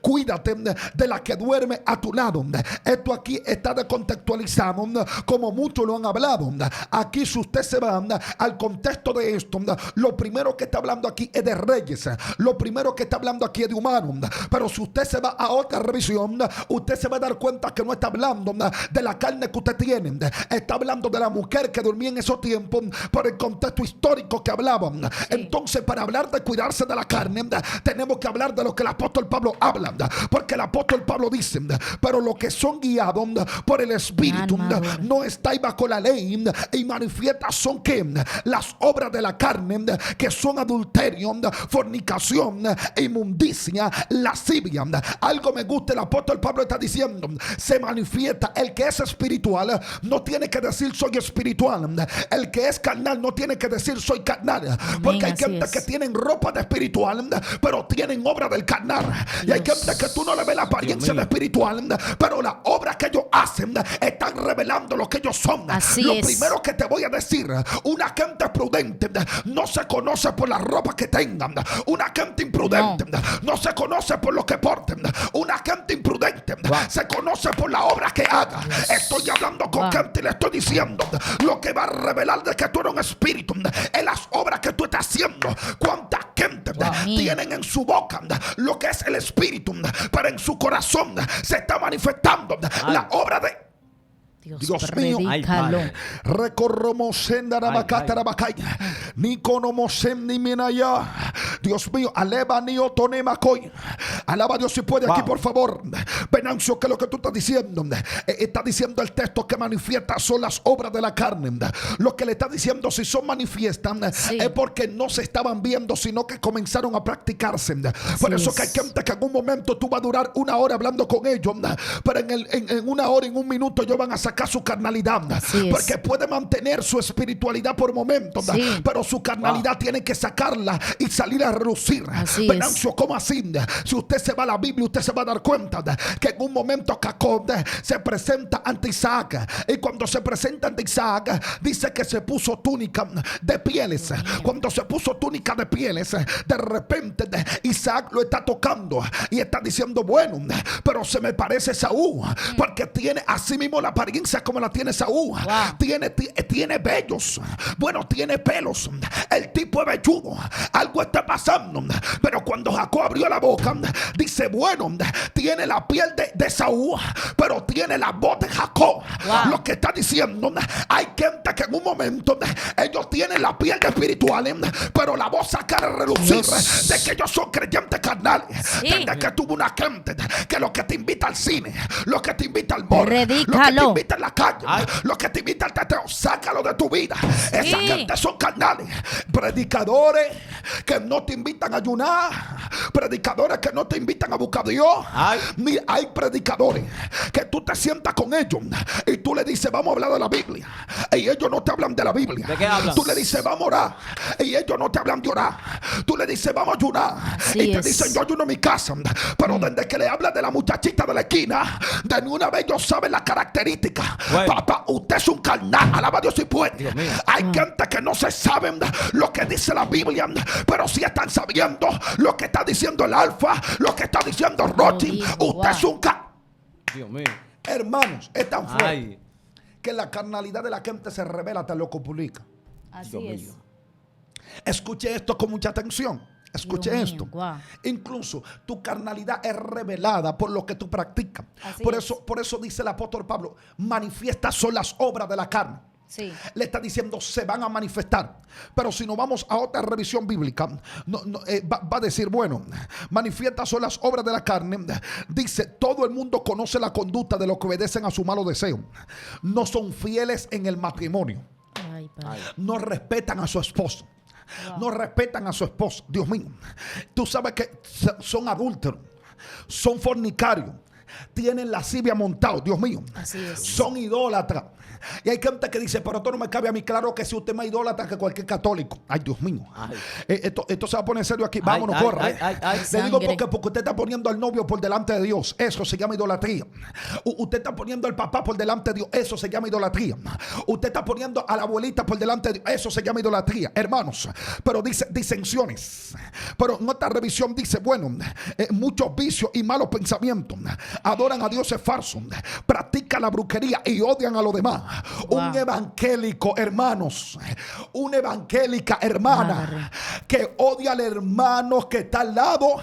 cuídate de la que duerme a tu lado. Esto aquí está descontextualizado como muchos lo han hablado. Aquí, si usted se va al contexto de esto, lo primero que está hablando aquí es de reyes. Lo primero que está hablando aquí es de humanos. Pero si usted se va a otra revisión, usted se va a dar cuenta que no está hablando de la carne que usted tiene. Está hablando de la mujer que dormía en esos tiempos por el contexto histórico que hablaba. Entonces, para hablar de cuidarse de la carne, tenemos que hablar de lo que el apóstol Pablo habla. Porque el apóstol Pablo dice, pero los que son guiados por el espíritu no estáis bajo la ley, y manifiestas son que las obras de la carne, que son adulterio, fornicación, inmundicia, lascivia. Algo me gusta, el apóstol Pablo está diciendo, se manifiesta. El que es espiritual no tiene que decir soy espiritual. El que es carnal no tiene que decir soy carnal. Porque hay
así
gente
es.
que tienen ropa de espiritual, pero tienen obra del carnal. Y hay
Dios.
gente que tú no le ves la apariencia
Dios
de
mío.
espiritual, pero las obras que ellos hacen están revelando lo que ellos son.
Así
Lo
es.
primero que te voy a decir, una gente prudente no se conoce por la ropa que tengan. Una gente imprudente no se conoce por lo que porten. Una gente imprudente se conoce por la obra que haga. Estoy hablando con gente y le estoy diciendo lo que va a revelar de que tú eres un espíritu en las obras que tú estás haciendo. Cuánta gente tienen en su boca lo que es el espíritu, pero en su corazón se está manifestando la obra de Dios mío.
Ay,
predícalo.
padre.
Dios mío, aleba nio tonemacoy. Alaba a Dios si puede aquí, por favor. Venancio, que lo que tú estás diciendo, está diciendo el texto que manifiesta son las obras de la carne. Lo que le está diciendo, si son manifiestas, es porque no se estaban viendo, sino que comenzaron a practicarse. Por eso que hay gente que en un momento tú vas a durar una hora hablando con ellos, pero en una hora, en un minuto, ellos van a sacar su carnalidad, porque puede mantener su espiritualidad por momentos, pero su carnalidad tiene que sacarla y salir a relucir. Venancio, ¿cómo así? Si usted se va a la Biblia, usted se va a dar cuenta que en un momento Jacob se presenta ante Isaac, y cuando se presenta ante Isaac dice que se puso túnica de pieles. Cuando se puso túnica de pieles, de repente Isaac lo está tocando y está diciendo, bueno, pero se me parece Saúl, porque tiene así mismo la apariencia como la tiene Saúl. Tiene vellos, bueno, tiene pelos, el tipo es velludo, algo está pasando. Pero cuando Jacob abrió la boca, dice, bueno, tiene la piel de Saúl, pero tiene la voz de Jacob. Lo que está diciendo, hay gente que en un momento ellos tienen la piel de espirituales, pero la voz saca a relucir de que ellos son creyentes carnales. Desde que tuvo una gente que lo que te invita al cine, lo que te invita al mall, lo que te invita en la calle, lo que te invita al teteo, sácalo de tu vida. Esa gente son carnales. Predicadores que no te invitan a ayunar, predicadores que no te invitan a buscar a Dios. Mira, hay predicadores que tú te sientas con ellos y tú le dices, vamos a hablar de la Biblia, y ellos no te hablan de la Biblia.
¿De qué hablas?
Tú le dices, vamos a orar, y ellos no te hablan de orar. Tú le dices, vamos a ayunar, y te dicen, yo ayuno en mi casa. Pero desde que le hablas de la muchachita de la esquina, de una vez ellos saben la característica. Papá, usted es un carnal. Alaba a Dios si puede. Hay gente que no se saben lo que dice la Biblia, pero sí están sabiendo lo que está diciendo el Alfa, lo que está diciendo Rochi. Usted es un carnal.
Dios mío.
Hermanos, es tan fuerte que la carnalidad de la gente se revela hasta lo que publica.
Así es.
Escuche esto con mucha atención. Escuche esto. Incluso tu carnalidad es revelada por lo que tú practicas. Por eso dice el apóstol Pablo, manifiestas son las obras de la carne. Le está diciendo, se van a manifestar. Pero si nos vamos a otra revisión bíblica, va a decir, bueno, manifiestas son las obras de la carne. Dice, todo el mundo conoce la conducta de los que obedecen a su malo deseo. No son fieles en el matrimonio. No respetan a su esposo. No respetan a su esposa. Dios mío, tú sabes que son adúlteros, son fornicarios, tienen lascivia montado. Dios mío, son idólatras. Y hay gente que dice, pero esto no me cabe a mí. Claro que si usted es más idólatra que cualquier católico. Ay, Dios mío. Esto se va a poner serio aquí. Vámonos, corre. Le digo porque usted está poniendo al novio por delante de Dios. Eso se llama idolatría. Usted está poniendo al papá por delante de Dios. Eso se llama idolatría. Usted está poniendo a la abuelita por delante de Dios. Eso se llama idolatría, hermanos. Pero dice disensiones. Pero en otra revisión dice, bueno, muchos vicios y malos pensamientos. Adoran a dioses falsos. Practican la brujería y odian a los demás. Un evangélico, hermanos, una evangélica hermana que odia al hermano que está al lado,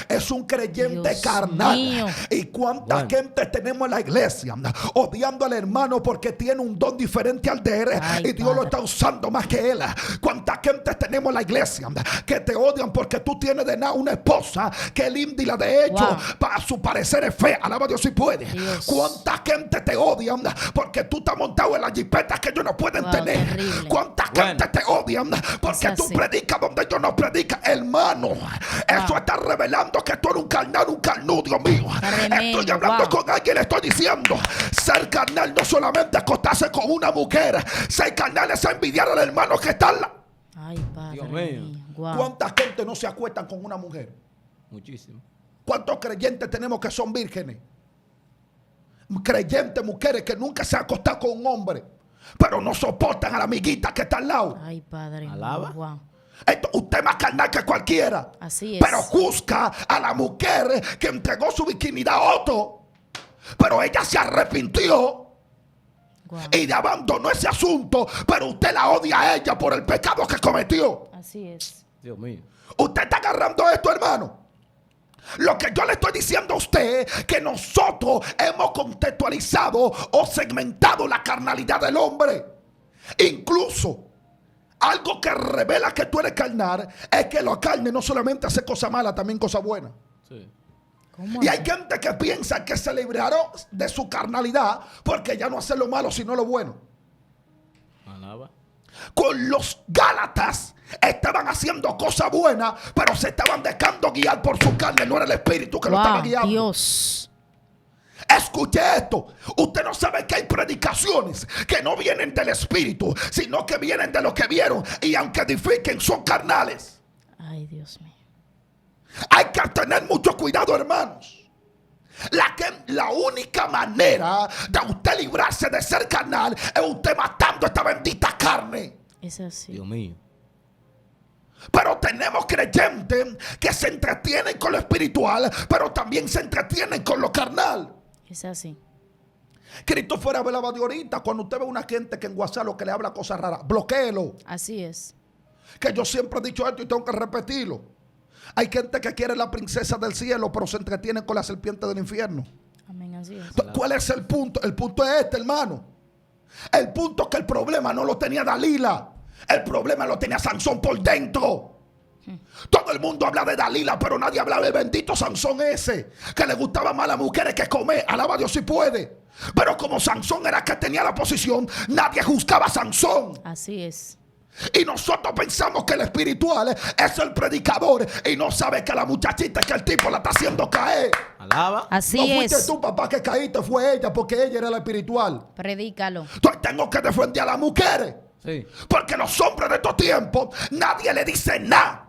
es un creyente carnal. Y cuánta gente tenemos en la iglesia odiando al hermano porque tiene un don diferente al de él, y Dios lo está usando más que él. Cuánta gente tenemos en la iglesia que te odian porque tú tienes de nada una esposa que linda y la de ellos para su parecer es fea. Alaba a Dios si puede. Cuánta gente te odian porque tú estás montado en las jipetas que ellos no pueden tener. Terrible. ¿Cuánta gente te odian porque tú predicas donde ellos no predican? Hermano, eso está revelando que tú eres un carnal, un carnudo, Dios mío. Estoy hablando con alguien, le estoy diciendo, ser carnal no solamente acostarse con una mujer. Ser carnal es envidiar al hermano que está al lado.
Dios mío.
Wow.
¿Cuánta gente no se acuestan con una mujer?
Muchísimo.
¿Cuántos creyentes tenemos que son vírgenes? Creyentes, mujeres que nunca se han acostado con un hombre, pero no soportan a la amiguita que está al lado.
Ay, Padre.
Alaba.
Wow.
Usted es más carnal que cualquiera.
Así es.
Pero juzga a la mujer que entregó su virginidad a otro, pero ella se arrepintió
Wow.
y abandonó ese asunto, pero usted la odia a ella por el pecado que cometió.
Así es.
Dios mío.
Usted está agarrando esto, hermano. Lo que yo le estoy diciendo a usted, que nosotros hemos contextualizado o segmentado la carnalidad del hombre. Incluso algo que revela que tú eres carnal es que la carne no solamente hace cosas malas, también cosas buenas.
Sí.
¿Cómo
Y
así?
hay gente que piensa que se libraron de su carnalidad porque ya no hacen lo malo sino lo bueno.
Alaba.
Con los Gálatas estaban haciendo cosas buenas, pero se estaban dejando guiar por su carne. No era el espíritu que lo estaba
Wow,
guiando.
Dios.
Escuche esto. Usted no sabe que hay predicaciones que no vienen del espíritu, sino que vienen de lo que vieron. Y aunque edifiquen, son carnales.
Ay, Dios mío.
Hay que tener mucho cuidado, hermanos. La única manera de usted librarse de ser carnal es usted matando esta bendita carne.
Es así.
Dios mío.
Pero tenemos creyentes que se entretienen con lo espiritual, pero también se entretienen con lo carnal.
Es así.
Cristo fuera hablaba de ahorita, cuando usted ve una gente que en WhatsApp lo que le habla cosas raras, bloquéelo.
Así es.
Que yo siempre he dicho esto y tengo que repetirlo. Hay gente que quiere la princesa del cielo, pero se entretiene con la serpiente del infierno.
Amén, así es.
¿Cuál es el punto? El punto es este, hermano. El punto es que el problema no lo tenía Dalila. El problema lo tenía Sansón por dentro. Todo el mundo habla de Dalila, pero nadie habla del bendito Sansón ese, que le gustaba más a las mujeres que comer. Alaba a Dios si puede. Pero como Sansón era que tenía la posición, nadie juzgaba a Sansón.
Así es.
Y nosotros pensamos que el espiritual es el predicador y no sabe que la muchachita, que el tipo la está haciendo caer.
Alaba.
Así
No fuiste
es.
tú, papá, que caíste, fue ella, porque ella era la espiritual.
Predícalo.
Entonces tengo que defender a las mujeres,
Sí.
porque los hombres de estos tiempos nadie le dice nada.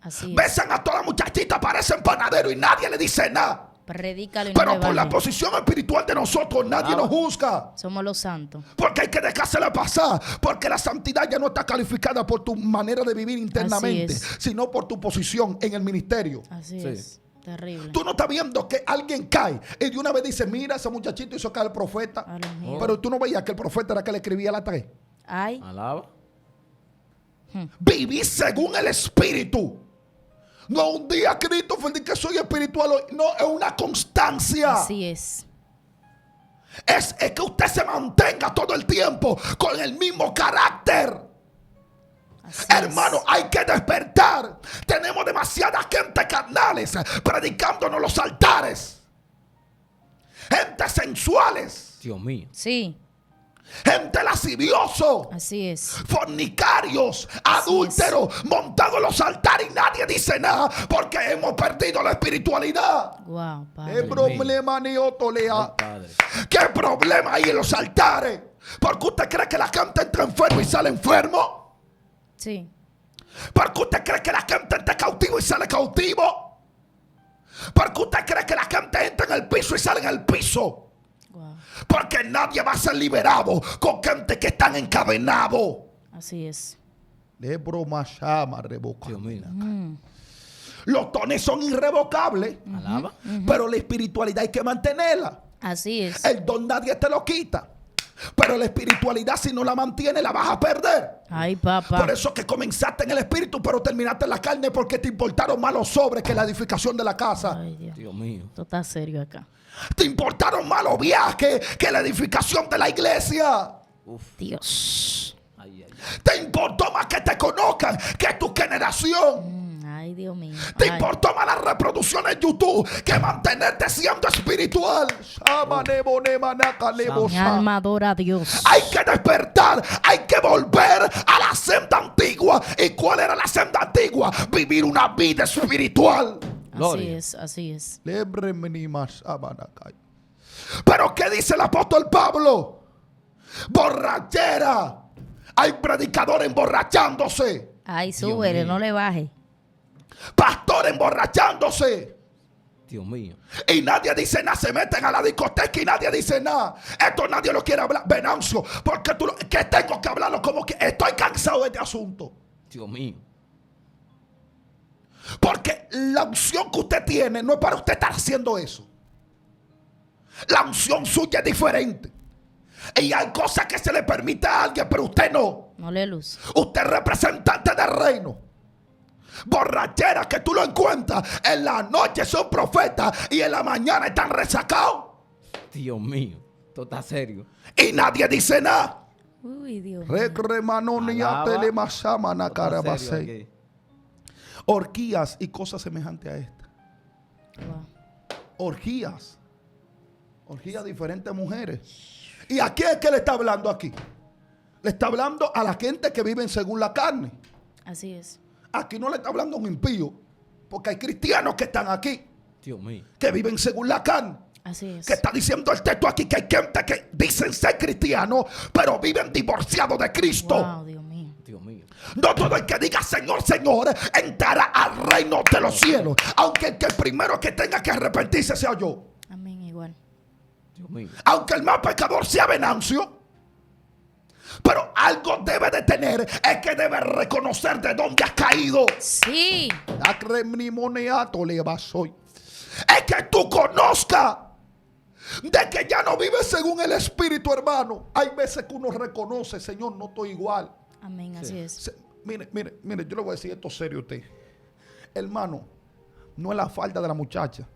Así es.
Besan a todas las muchachitas, parecen panaderos y nadie le dice nada.
Predícalo y no
Pero por la
rebaje.
posición espiritual de nosotros nadie nos juzga.
Somos los santos.
Porque hay que dejársela pasar. Porque la santidad ya no está calificada por tu manera de vivir internamente,
Así es.
sino por tu posición en el ministerio.
Así
Sí.
es. Terrible.
Tú no estás viendo que alguien cae y de una vez dice, mira, ese muchachito hizo caer al profeta.
A los míos.
Pero tú no veías que el profeta era que le escribía la 3.
Ay.
Alaba.
Viví según el espíritu. No un día Cristo fue el que soy espiritual hoy. No, es una constancia.
Así es.
Es que usted se mantenga todo el tiempo con el mismo carácter.
Así
Hermano, hay que despertar. Tenemos demasiada gente carnales predicándonos los altares. Gente sensuales.
Dios mío.
es. Sí.
Gente lascivioso.
Así es.
Fornicarios, adúlteros, montados en los altares y nadie dice nada porque hemos perdido la espiritualidad.
Wow,
¿Qué
Padre.
problema ni otro
Ay,
lea?
Padre.
¿Qué problema hay en los altares? ¿Porque usted cree que la gente entra enfermo y sale enfermo?
Sí.
¿Porque usted cree que la gente entra cautivo y sale cautivo? ¿Porque usted cree que la gente entra en el piso y sale en el piso?
Wow.
Porque nadie va a ser liberado con gente que están encadenados.
Así es.
De broma llama revoca.
Dios mío.
Los dones son irrevocables,
Alaba.
pero la espiritualidad hay que mantenerla.
Así es.
El don nadie te lo quita, pero la espiritualidad si no la mantiene la vas a perder.
Ay, papá.
Por eso que comenzaste en el espíritu, pero terminaste en la carne porque te importaron más los sobres que la edificación de la casa.
Ay, Dios.
Dios mío.
Esto está serio acá.
Te importaron más los viajes que la edificación de la iglesia.
Uf.
Dios.
Ay, ay.
Te importó más que te conozcan que tu generación.
Ay, Dios mío.
Te
Ay.
importó más la reproducción en YouTube que mantenerte siendo espiritual.
Mi alma adora a Dios.
Hay que despertar, hay que volver a la senda antigua. ¿Y cuál era la senda antigua? Vivir una vida espiritual.
Así
Gloria.
es, así es.
Pero ¿qué dice el apóstol Pablo? Borrachera. Hay predicadores emborrachándose.
Ay,
Dios
súbele,
mío.
no le baje.
Pastor emborrachándose.
Dios mío.
Y nadie dice nada, se meten a la discoteca y nadie dice nada. Esto nadie lo quiere hablar. Venancio, porque que tengo que hablarlo como que estoy cansado de este asunto.
Dios mío.
Porque la unción que usted tiene no es para usted estar haciendo eso. La unción suya es diferente. Y hay cosas que se le permite a alguien, pero usted no.
No le luz.
Usted es representante del reino. Borracheras que tú lo encuentras en la noche son profetas y en la mañana están resacados.
Dios mío. Esto está serio.
Y nadie dice nada.
Uy, Dios mío.
Alaba. Está serio aquí.
Orgías y cosas semejantes a esta.
Wow.
Orgías. Orgías de diferentes mujeres. ¿Y a quién es que le está hablando aquí? Le está hablando a la gente que vive según la carne.
Así es.
Aquí no le está hablando a un impío. Porque hay cristianos que están aquí,
Dios mío.
que viven según la carne.
Así es.
Que está diciendo el texto aquí que hay gente que dicen ser cristianos, pero viven divorciados de Cristo.
Wow, Dios mío.
Dios mío.
No todo el que diga Señor, Señor entrará al reino de los cielos. Aunque el primero que tenga que arrepentirse sea yo.
Amén, igual.
Dios mío.
Aunque el más pecador sea Venancio. Pero algo debe de tener, es que debe reconocer de dónde has caído.
Sí.
Es que tú conozcas de que ya no vives según el Espíritu, hermano. Hay veces que uno reconoce, Señor, no estoy igual.
Amén, así es.
Mire, yo le voy a decir esto serio a usted. Hermano, no es la falta de la muchacha,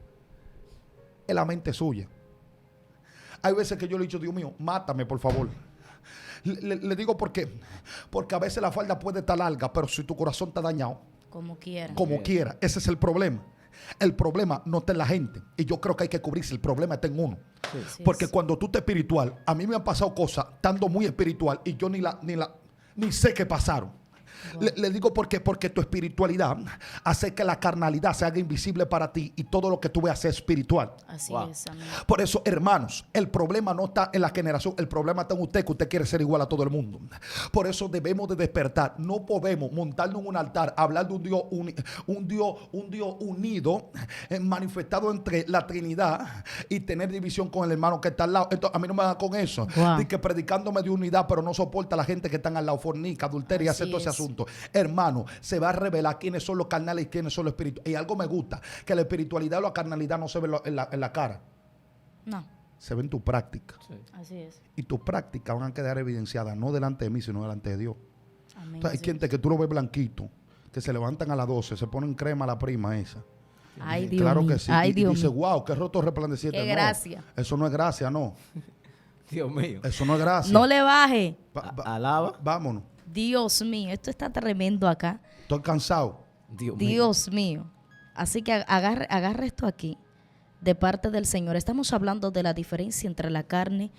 es la mente suya. Hay veces que yo le he dicho, Dios mío, mátame por favor. Le digo por qué. Porque a veces la falda puede estar larga, pero si tu corazón está dañado,
Como quiera.
como quiera, ese es el problema. El problema no está en la gente. Y yo creo que hay que cubrirse. El problema está en uno.
Así
Porque
es.
cuando tú estás espiritual, a mí me han pasado cosas estando muy espiritual y yo ni sé qué pasaron.
Wow.
Le digo por qué, porque tu espiritualidad hace que la carnalidad se haga invisible para ti y todo lo que tú veas es espiritual.
Así
Wow.
es, amén.
Por eso, hermanos, el problema no está en la generación, el problema está en usted, que usted quiere ser igual a todo el mundo. Por eso debemos de despertar. No podemos montarnos en un altar, hablar de un Dios unido, manifestado entre la Trinidad y tener división con el hermano que está al lado. Entonces, a mí no me da con eso.
Wow.
De que predicándome de unidad, pero no soporta a la gente que están al lado, fornica, adulteria y
Así
hace todo ese
es.
asunto. Hermano, se va a revelar quiénes son los carnales y quiénes son los espirituales. Y algo me gusta, que la espiritualidad o la carnalidad no se ve en la cara,
No,
se ve en tu práctica.
Sí.
así es.
Y tus prácticas van a quedar evidenciadas, no delante de mí, sino delante de Dios.
Amén.
Entonces, hay
así
gente
es.
que tú lo ves blanquito, que se levantan a las 12, se ponen crema a la prima esa.
Ay, Dios
Claro
mío.
que sí.
Ay,
y
Dios
dice,
mío.
wow, qué roto resplandeciente.
Qué
No,
gracia.
eso no es gracia, no.
Dios mío.
Eso no es gracia.
No le baje.
Alaba.
Vámonos.
Dios mío, esto está tremendo acá.
Estoy cansado.
Dios mío.
Dios mío. Así que agarre esto aquí de parte del Señor. Estamos hablando de la diferencia entre la carne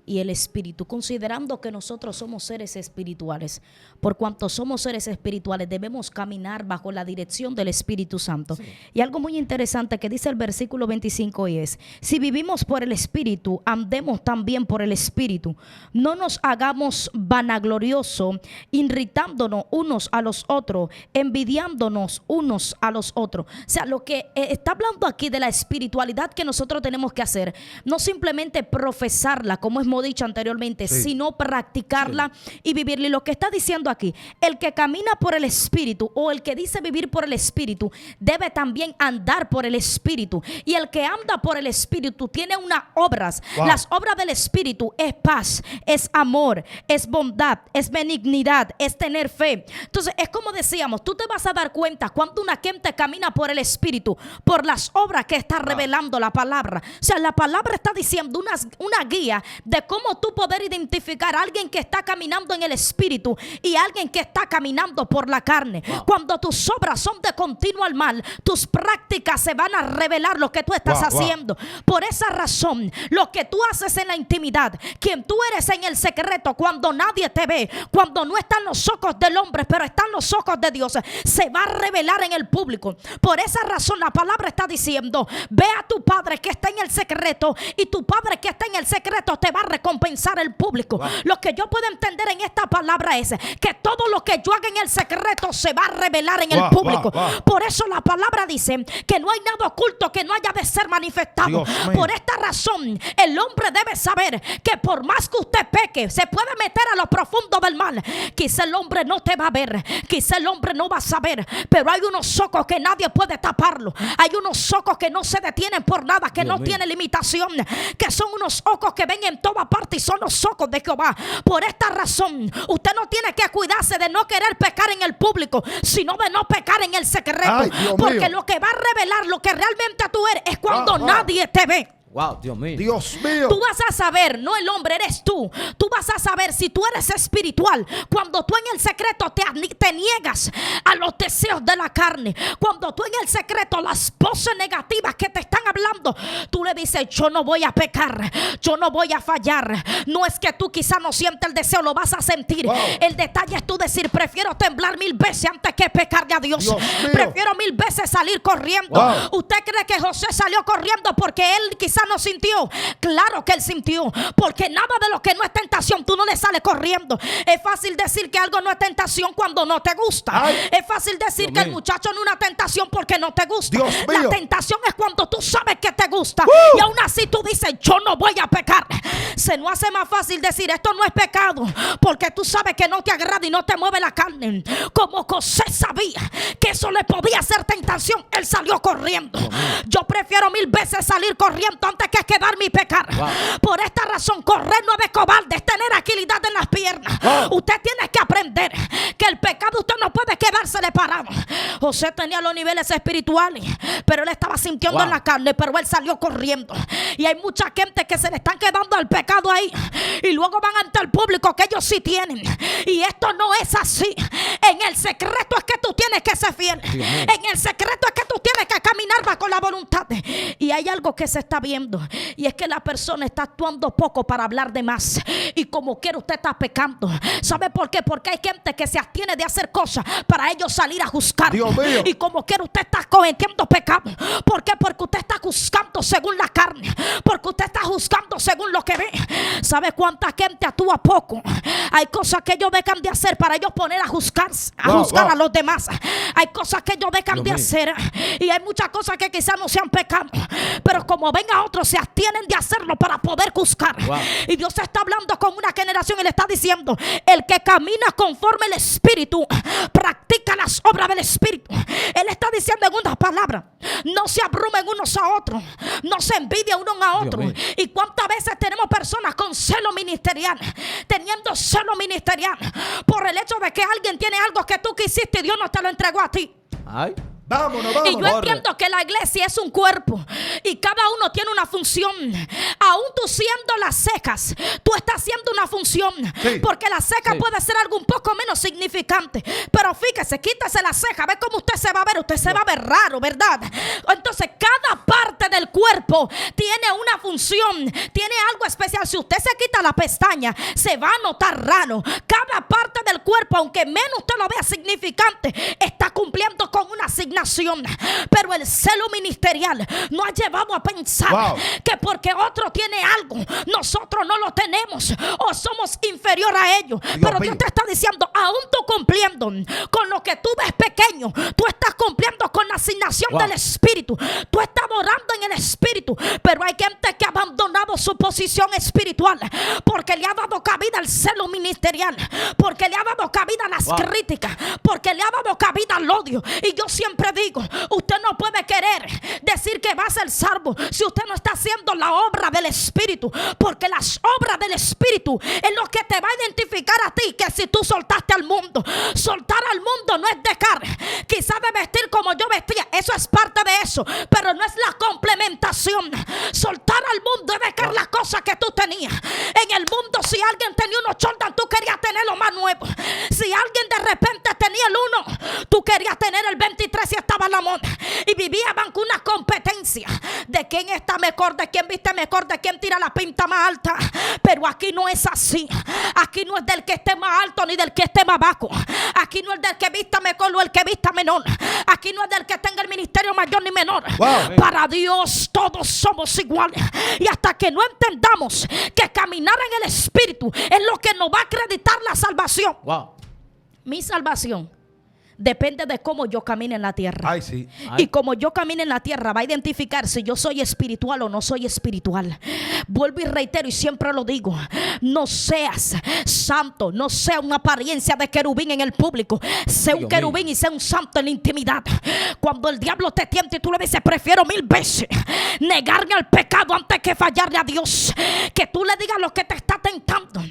y el espíritu, considerando que nosotros somos seres espirituales. Por cuanto somos seres espirituales, debemos caminar bajo la dirección del Espíritu Santo.
Sí.
Y algo muy interesante que dice el versículo 25 y es: si vivimos por el Espíritu, andemos también por el Espíritu. No nos hagamos vanagloriosos, irritándonos unos a los otros, envidiándonos unos a los otros. O sea, lo que está hablando aquí de la espiritualidad que nosotros tenemos que hacer, no simplemente profesarla, como hemos dicho anteriormente,
Sí.
sino practicarla y vivirla. Y lo que está diciendo aquí, el que camina por el Espíritu o el que dice vivir por el Espíritu debe también andar por el Espíritu. Y el que anda por el Espíritu tiene unas obras.
Wow.
Las obras del Espíritu es paz, es amor, es bondad, es benignidad, es tener fe. Entonces es como decíamos, tú te vas a dar cuenta cuando una gente camina por el Espíritu, por las obras que está revelando la palabra. O sea, la palabra está diciendo una guía de cómo tú poder identificar a alguien que está caminando en el Espíritu y alguien que está caminando por la carne.
Wow.
Cuando tus obras son de continuo al mal, tus prácticas se van a revelar lo que tú estás
Wow, wow.
haciendo. Por esa razón, lo que tú haces en la intimidad, quien tú eres en el secreto, cuando nadie te ve, cuando no están los ojos del hombre, pero están los ojos de Dios, se va a revelar en el público. Por esa razón la palabra está diciendo: ve a tu Padre que está en el secreto y tu Padre que está en el secreto te va a recompensar el público. Lo que yo puedo entender en esta palabra es que todo lo que yo haga en el secreto se va a revelar en el público. Por eso la palabra dice que no hay nada oculto que no haya de ser manifestado. Por esta razón el hombre debe saber que por más que usted peque, se puede meter a lo profundo del mal. Quizá el hombre no te va a ver, quizá el hombre no va a saber, pero hay unos ojos que nadie puede taparlo. Hay unos ojos que no se detienen por nada, que no tienen limitación, que son unos ojos que ven en toda parte y son los ojos de Jehová. Por esta razón usted no tiene que cuidarse de no querer pecar en el público, sino de no pecar en el secreto. Porque lo que va a revelar lo que realmente tú eres es cuando nadie te ve.
Wow, Dios mío.
Dios mío.
Tú vas a saber, no el hombre, eres tú. Tú vas a saber si tú eres espiritual cuando tú en el secreto te niegas a los deseos de la carne. Cuando tú en el secreto las voces negativas que te están hablando, tú le dices: yo no voy a pecar, yo no voy a fallar. No es que tú quizá no sientes el deseo, lo vas a sentir. El detalle es tú decir: prefiero temblar 1000 veces antes que pecarle a Dios. Prefiero 1000 veces salir corriendo. ¿Usted cree que José salió corriendo porque él quizá no sintió? Claro que él sintió, porque nada de lo que no es tentación tú no le sales corriendo. Es fácil decir que algo no es tentación cuando no te gusta. Es fácil decir que el muchacho no es una tentación porque no te gusta. La tentación es cuando tú sabes que te gusta y aún así tú dices: yo no voy a pecar. Se nos hace más fácil decir: esto no es pecado, porque tú sabes que no te agrada y no te mueve la carne. Como José sabía que eso le podía ser tentación, él salió corriendo. Yo prefiero 1000 veces salir corriendo antes que quedarme y pecar. Por esta razón, correr no es cobarde, es tener agilidad en las piernas. Usted tiene que aprender que el pecado usted no puede quedársele parado. José tenía los niveles espirituales, pero él estaba sintiendo en la carne, pero él salió corriendo. Y hay mucha gente que se le están quedando al pecado ahí y luego van ante el público que ellos sí tienen. Y esto no es así. En el secreto es que tú tienes que ser fiel. En el secreto es que tú tienes que caminar bajo la voluntad. Y hay algo que se está viendo, y es que la persona está actuando poco para hablar de más, y como quiera usted está pecando. ¿Sabe por qué? Porque hay gente que se abstiene de hacer cosas para ellos salir a juzgar, y como quiera usted está cometiendo pecado. ¿Por qué? Porque usted está juzgando según la carne, porque usted está juzgando según lo que ve. ¿Sabe cuánta gente actúa poco? Hay cosas que ellos dejan de hacer para ellos poner a juzgar a los demás. Hay cosas que ellos dejan de hacer, y hay muchas cosas que quizás no sean pecado, pero como ven a otros se abstienen de hacerlo para poder juzgar. Y Dios está hablando con una generación y le está diciendo: el que camina conforme el Espíritu practica las obras del Espíritu. Él está diciendo en unas palabras: no se abrumen unos a otros, no se envidien unos a otros. Y cuántas veces tenemos personas con celo ministerial, teniendo celo ministerial por el hecho de que alguien tiene algo que tú quisiste y Dios no te lo entregó a ti.
Vámonos.
Y yo entiendo que la iglesia es un cuerpo y cada uno tiene una función. Aún tú siendo las cejas, tú estás haciendo una función. Porque la ceja puede ser algo un poco menos significante, pero fíjese, quítese la ceja, ve cómo usted se va a ver. Usted se va a ver raro, ¿verdad? Entonces cada parte del cuerpo tiene una función, tiene algo especial. Si usted se quita la pestaña, se va a notar raro. Cada parte del cuerpo, aunque menos usted lo vea significante, está cumpliendo con una asignación. Pero el celo ministerial nos ha llevado a pensar que porque otro tiene algo, nosotros no lo tenemos o somos inferior a ellos. Pero Dios te está diciendo: aún tú cumpliendo con lo que tú ves pequeño, tú estás cumpliendo con la asignación del Espíritu. Tú estás orando en el Espíritu. Pero hay gente que ha abandonado su posición espiritual porque le ha dado cabida al celo ministerial, porque le ha dado cabida a las críticas, porque le ha dado cabida al odio. Y yo siempre digo: usted no puede querer decir que va a ser salvo si usted no está haciendo la obra del Espíritu, porque las obras del Espíritu es lo que te va a identificar a ti. Que si tú soltaste al mundo, soltar al mundo no es dejar quizás de vestir como yo vestía, eso es parte de eso, pero no es la complementación. Soltar al mundo es dejar las cosas que tú tenías. En el mundo si alguien tenía unos Jordan, tú querías tener lo más nuevo. Si alguien de repente tenía el 1, tú querías tener el 23 y estaba en la moda. Y vivían con una competencia de quién está mejor, de quién viste mejor, de quién tira la pinta más alta. Pero aquí no es así. Aquí no es del que esté más alto ni del que esté más bajo. Aquí no es del que vista mejor o el que vista menor. Aquí no es del que tenga el ministerio mayor ni menor.
Wow.
Para Dios todos somos iguales. Y hasta que no entendamos que caminar en el Espíritu es lo que nos va a acreditar la salvación.
Wow.
Mi salvación depende de cómo yo camine en la tierra.
Ay, sí.
Y como yo camine en la tierra, va a identificar si yo soy espiritual o no soy espiritual. Vuelvo y reitero y siempre lo digo: no seas santo, no sea una apariencia de querubín en el público. Sé un
Dios
querubín
mío.
y sé un santo en la intimidad. Cuando el diablo te tiente y tú le dices: prefiero 1000 veces negarme al pecado antes que fallarle a Dios. Que tú le digas lo que te está tentando,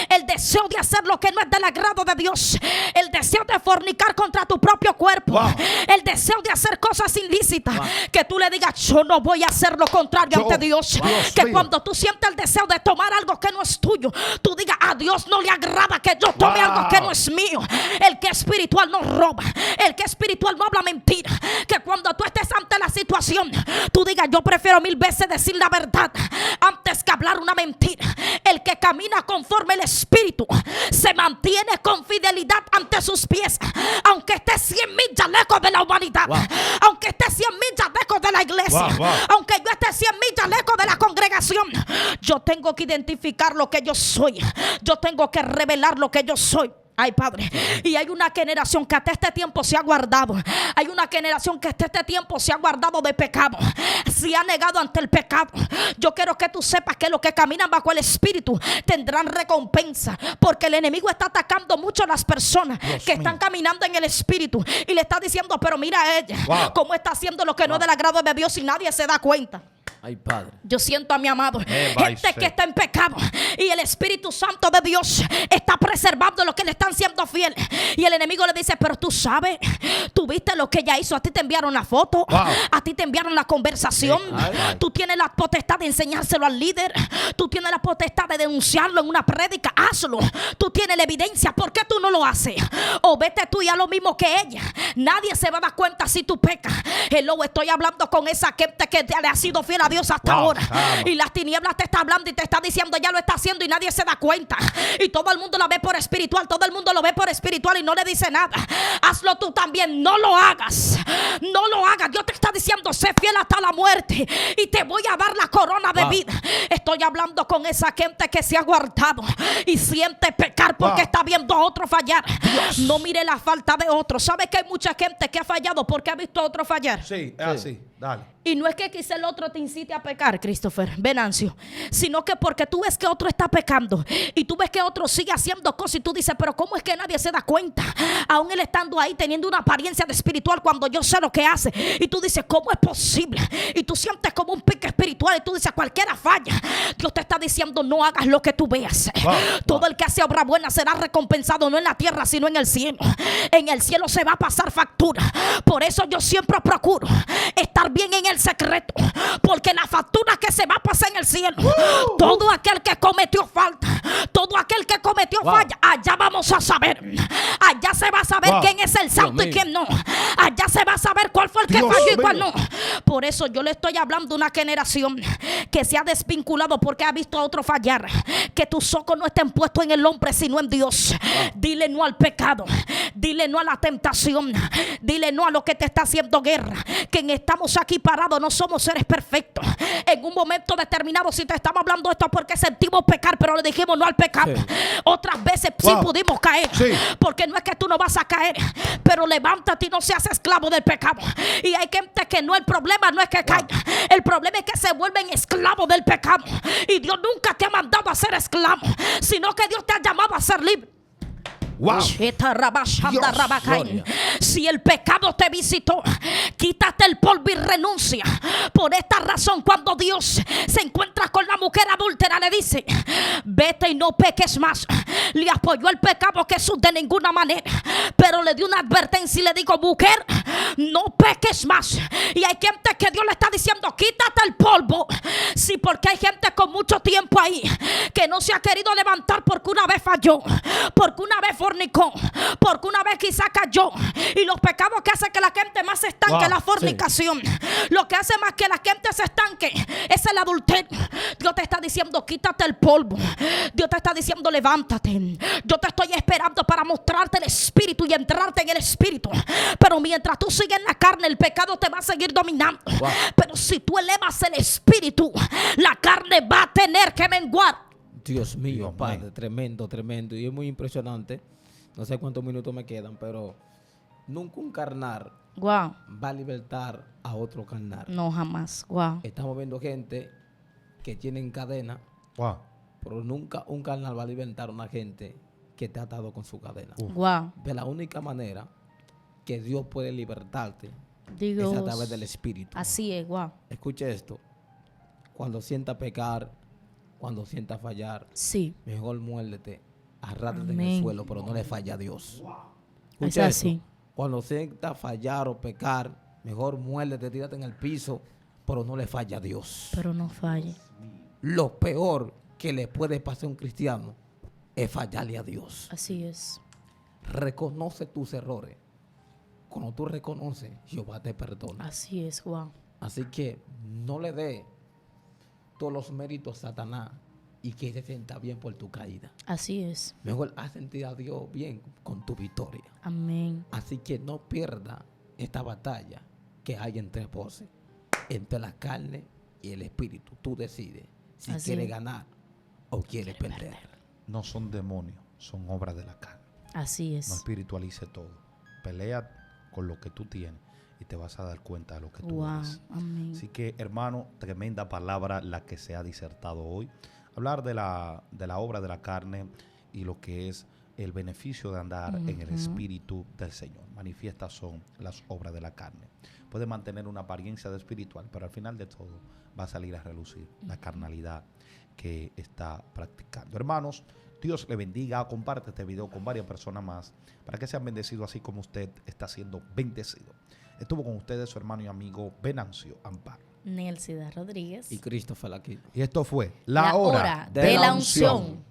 el deseo de hacer lo que no es del agrado de Dios, el deseo de fornicar contra tu propio cuerpo,
Wow.
el deseo de hacer cosas ilícitas.
Wow.
Que tú le digas: yo no voy a hacer lo contrario
Yo,
ante Dios.
Dios
Que
mío.
cuando tú sientas el deseo de tomar algo que no es tuyo, tú digas: a Dios no le agrada que yo tome
Wow.
algo que no es mío. El que es espiritual no roba, el que es espiritual no habla mentira. Que cuando tú estés ante la situación, tú digas: yo prefiero 1000 veces decir la verdad antes que hablar una mentira. El que camina conforme el Espíritu se mantiene con fidelidad ante sus pies, aunque esté 100 millas lejos de la humanidad,
Wow.
aunque esté 100 millas lejos de la iglesia,
Wow, wow.
aunque yo esté 100 millas lejos de la congregación. Yo tengo que identificar lo que yo soy. Yo tengo que revelar lo que yo soy. Ay, Padre. Y hay una generación que hasta este tiempo se ha guardado. Hay una generación que hasta este tiempo se ha guardado de pecado. Se ha negado ante el pecado. Yo quiero que tú sepas que los que caminan bajo el Espíritu tendrán recompensa. Porque el enemigo está atacando mucho a las personas que están caminando en el Espíritu. Y le está diciendo: pero mira a ella,
Wow.
cómo está haciendo lo que no es del agrado de Dios y nadie se da cuenta.
Ay, Padre.
Yo siento a mi amado,
va y
gente
sé.
que está en pecado y el Espíritu Santo de Dios está preservando lo que le están siendo fiel. Y el enemigo le dice: pero tú sabes, tú viste lo que ella hizo. A ti te enviaron la foto,
Wow.
a ti te enviaron la conversación.
Ay.
Tú tienes la potestad de enseñárselo al líder. Tú tienes la potestad de denunciarlo en una prédica. Hazlo. Tú tienes la evidencia. ¿Por qué tú no lo haces? O vete tú y haz lo mismo que ella. Nadie se va a dar cuenta si tú pecas. Hello, estoy hablando con esa gente que le ha sido fiel a Dios hasta
Wow,
ahora.
chama.
Y las tinieblas te está hablando y te está diciendo: ya lo está haciendo, y nadie se da cuenta. Y todo el mundo la ve por espiritual. Todo el mundo lo ve por espiritual y no le dice nada. Hazlo tú también. No lo hagas. No lo hagas. Dios te está diciendo: sé fiel hasta la muerte y te voy a dar la corona de
Wow.
vida. Estoy hablando con esa gente que se ha guardado y siente pecar porque
Wow.
está viendo a otro fallar. No mire la falta de otro. ¿Sabe que hay mucha gente que ha fallado porque ha visto a otro fallar?
Sí, es así. Dale.
Y no es que quizá el otro te incite a pecar, Christopher, Venancio, sino que porque tú ves que otro está pecando y tú ves que otro sigue haciendo cosas y tú dices: pero ¿cómo es que nadie se da cuenta? Aún él estando ahí teniendo una apariencia de espiritual cuando yo sé lo que hace. Y tú dices: ¿cómo es posible? Y tú sientes como un pique espiritual y tú dices: cualquiera falla. Dios te está diciendo: no hagas lo que tú veas.
Wow.
Todo el que hace obra buena será recompensado, no en la tierra sino en el cielo. En el cielo se va a pasar factura. Por eso yo siempre procuro estar bien en el secreto, porque la factura que se va a pasar en el cielo, todo aquel que cometió falta, todo aquel que cometió
Wow.
falla, allá vamos a saber. Allá se va a saber
Wow.
quién es el santo y
mío.
quién no. Allá se va a saber cuál fue el que
Dios
falló y cuál
mío.
no. Por eso yo le estoy hablando de una generación que se ha desvinculado porque ha visto a otro fallar. Que tus ojos no estén puestos en el hombre sino en Dios. Dile no al pecado, dile no a la tentación, dile no a lo que te está haciendo guerra. Que estamos aquí parados no somos seres perfectos. En un momento determinado, si te estamos hablando esto, porque sentimos pecar, pero le dijimos no al pecado.
Sí.
Otras veces sí
Wow.
pudimos caer,
Sí.
porque no es que tú no vas a caer, pero levántate y no seas esclavo del pecado. Y hay gente que no, el problema no es que caiga, el problema es que se vuelven esclavos del pecado. Y Dios nunca te ha mandado a ser esclavo, sino que Dios te ha llamado a ser libre.
Wow.
Gloria.
Si el pecado te visitó, quítate el polvo y renuncia. Por esta razón, cuando Dios se encuentra con la mujer adúltera, le dice: vete y no peques más. le apoyó el pecado Jesús de ninguna manera, pero le dio una advertencia y le dijo: mujer, no peques más. Y hay gente que Dios le está diciendo: quítate el polvo. Sí, porque hay gente con mucho tiempo ahí que no se ha querido levantar porque una vez falló, porque una vez fornicó, porque una vez quizá cayó. Y los pecados que hacen que la gente más se estanque es la fornicación. Lo que hace más que la gente se estanque es el adulterio. Dios te está diciendo: quítate el polvo. Dios te está diciendo: levántate. Yo te estoy esperando para mostrarte el espíritu y entrarte en el espíritu. Pero mientras tú sigues en la carne, el pecado te va a seguir dominando. Pero si tú elevas el espíritu, la carne va a tener que menguar.
Dios mío,
Dios
Padre,
mío.
tremendo, tremendo. Y es muy impresionante. No sé cuántos minutos me quedan, pero nunca un carnal
Wow.
va a libertar a otro carnal.
No, jamás. Wow.
Estamos viendo gente que tienen cadena,
Wow.
pero nunca un carnal va a libertar a una gente que te ha atado con su cadena.
Wow.
De la única manera que Dios puede libertarte
Dios.
es a través del Espíritu.
Así es. Wow.
Escuche esto. Cuando sienta pecar, cuando sienta fallar,
Sí.
mejor muérdete, arrástrate en
Amén.
el suelo, pero no le falla a Dios.
Es
Escucha
así.
esto. Cuando sienta fallar o pecar, mejor muérdete, tírate en el piso, pero no le falla a Dios.
Pero no falle.
Lo peor que le puede pasar a un cristiano es fallarle a Dios.
Así es.
Reconoce tus errores. Cuando tú reconoces, Jehová te perdona.
Así es. Wow.
Así que no le dé todos los méritos a Satanás y que se sienta bien por tu caída.
Así es.
Mejor haz sentir a Dios bien con tu victoria.
Amén.
Así que no pierda esta batalla que hay entre voces, entre la carne y el espíritu. Tú decides si
Así
quieres
es.
ganar o quieres perder.
No son demonios, son obras de la carne.
Así
No
es.
espiritualice todo. Pelea con lo que tú tienes y te vas a dar cuenta de lo que tú
Wow.
eres.
Amén.
Así que, hermano, tremenda palabra la que se ha disertado hoy. Hablar de la obra de la carne y lo que es el beneficio de andar en el Espíritu del Señor. Manifiestas son las obras de la carne. Puede mantener una apariencia de espiritual, pero al final de todo va a salir a relucir la carnalidad que está practicando. Hermanos, Dios le bendiga. Comparte este video con varias personas más para que sean bendecidos así como usted está siendo bendecido. Estuvo con ustedes su hermano y amigo Venancio Amparo.
Nelsida Rodríguez.
Y Cristo fue aquí.
Y esto fue La Hora
de la unción.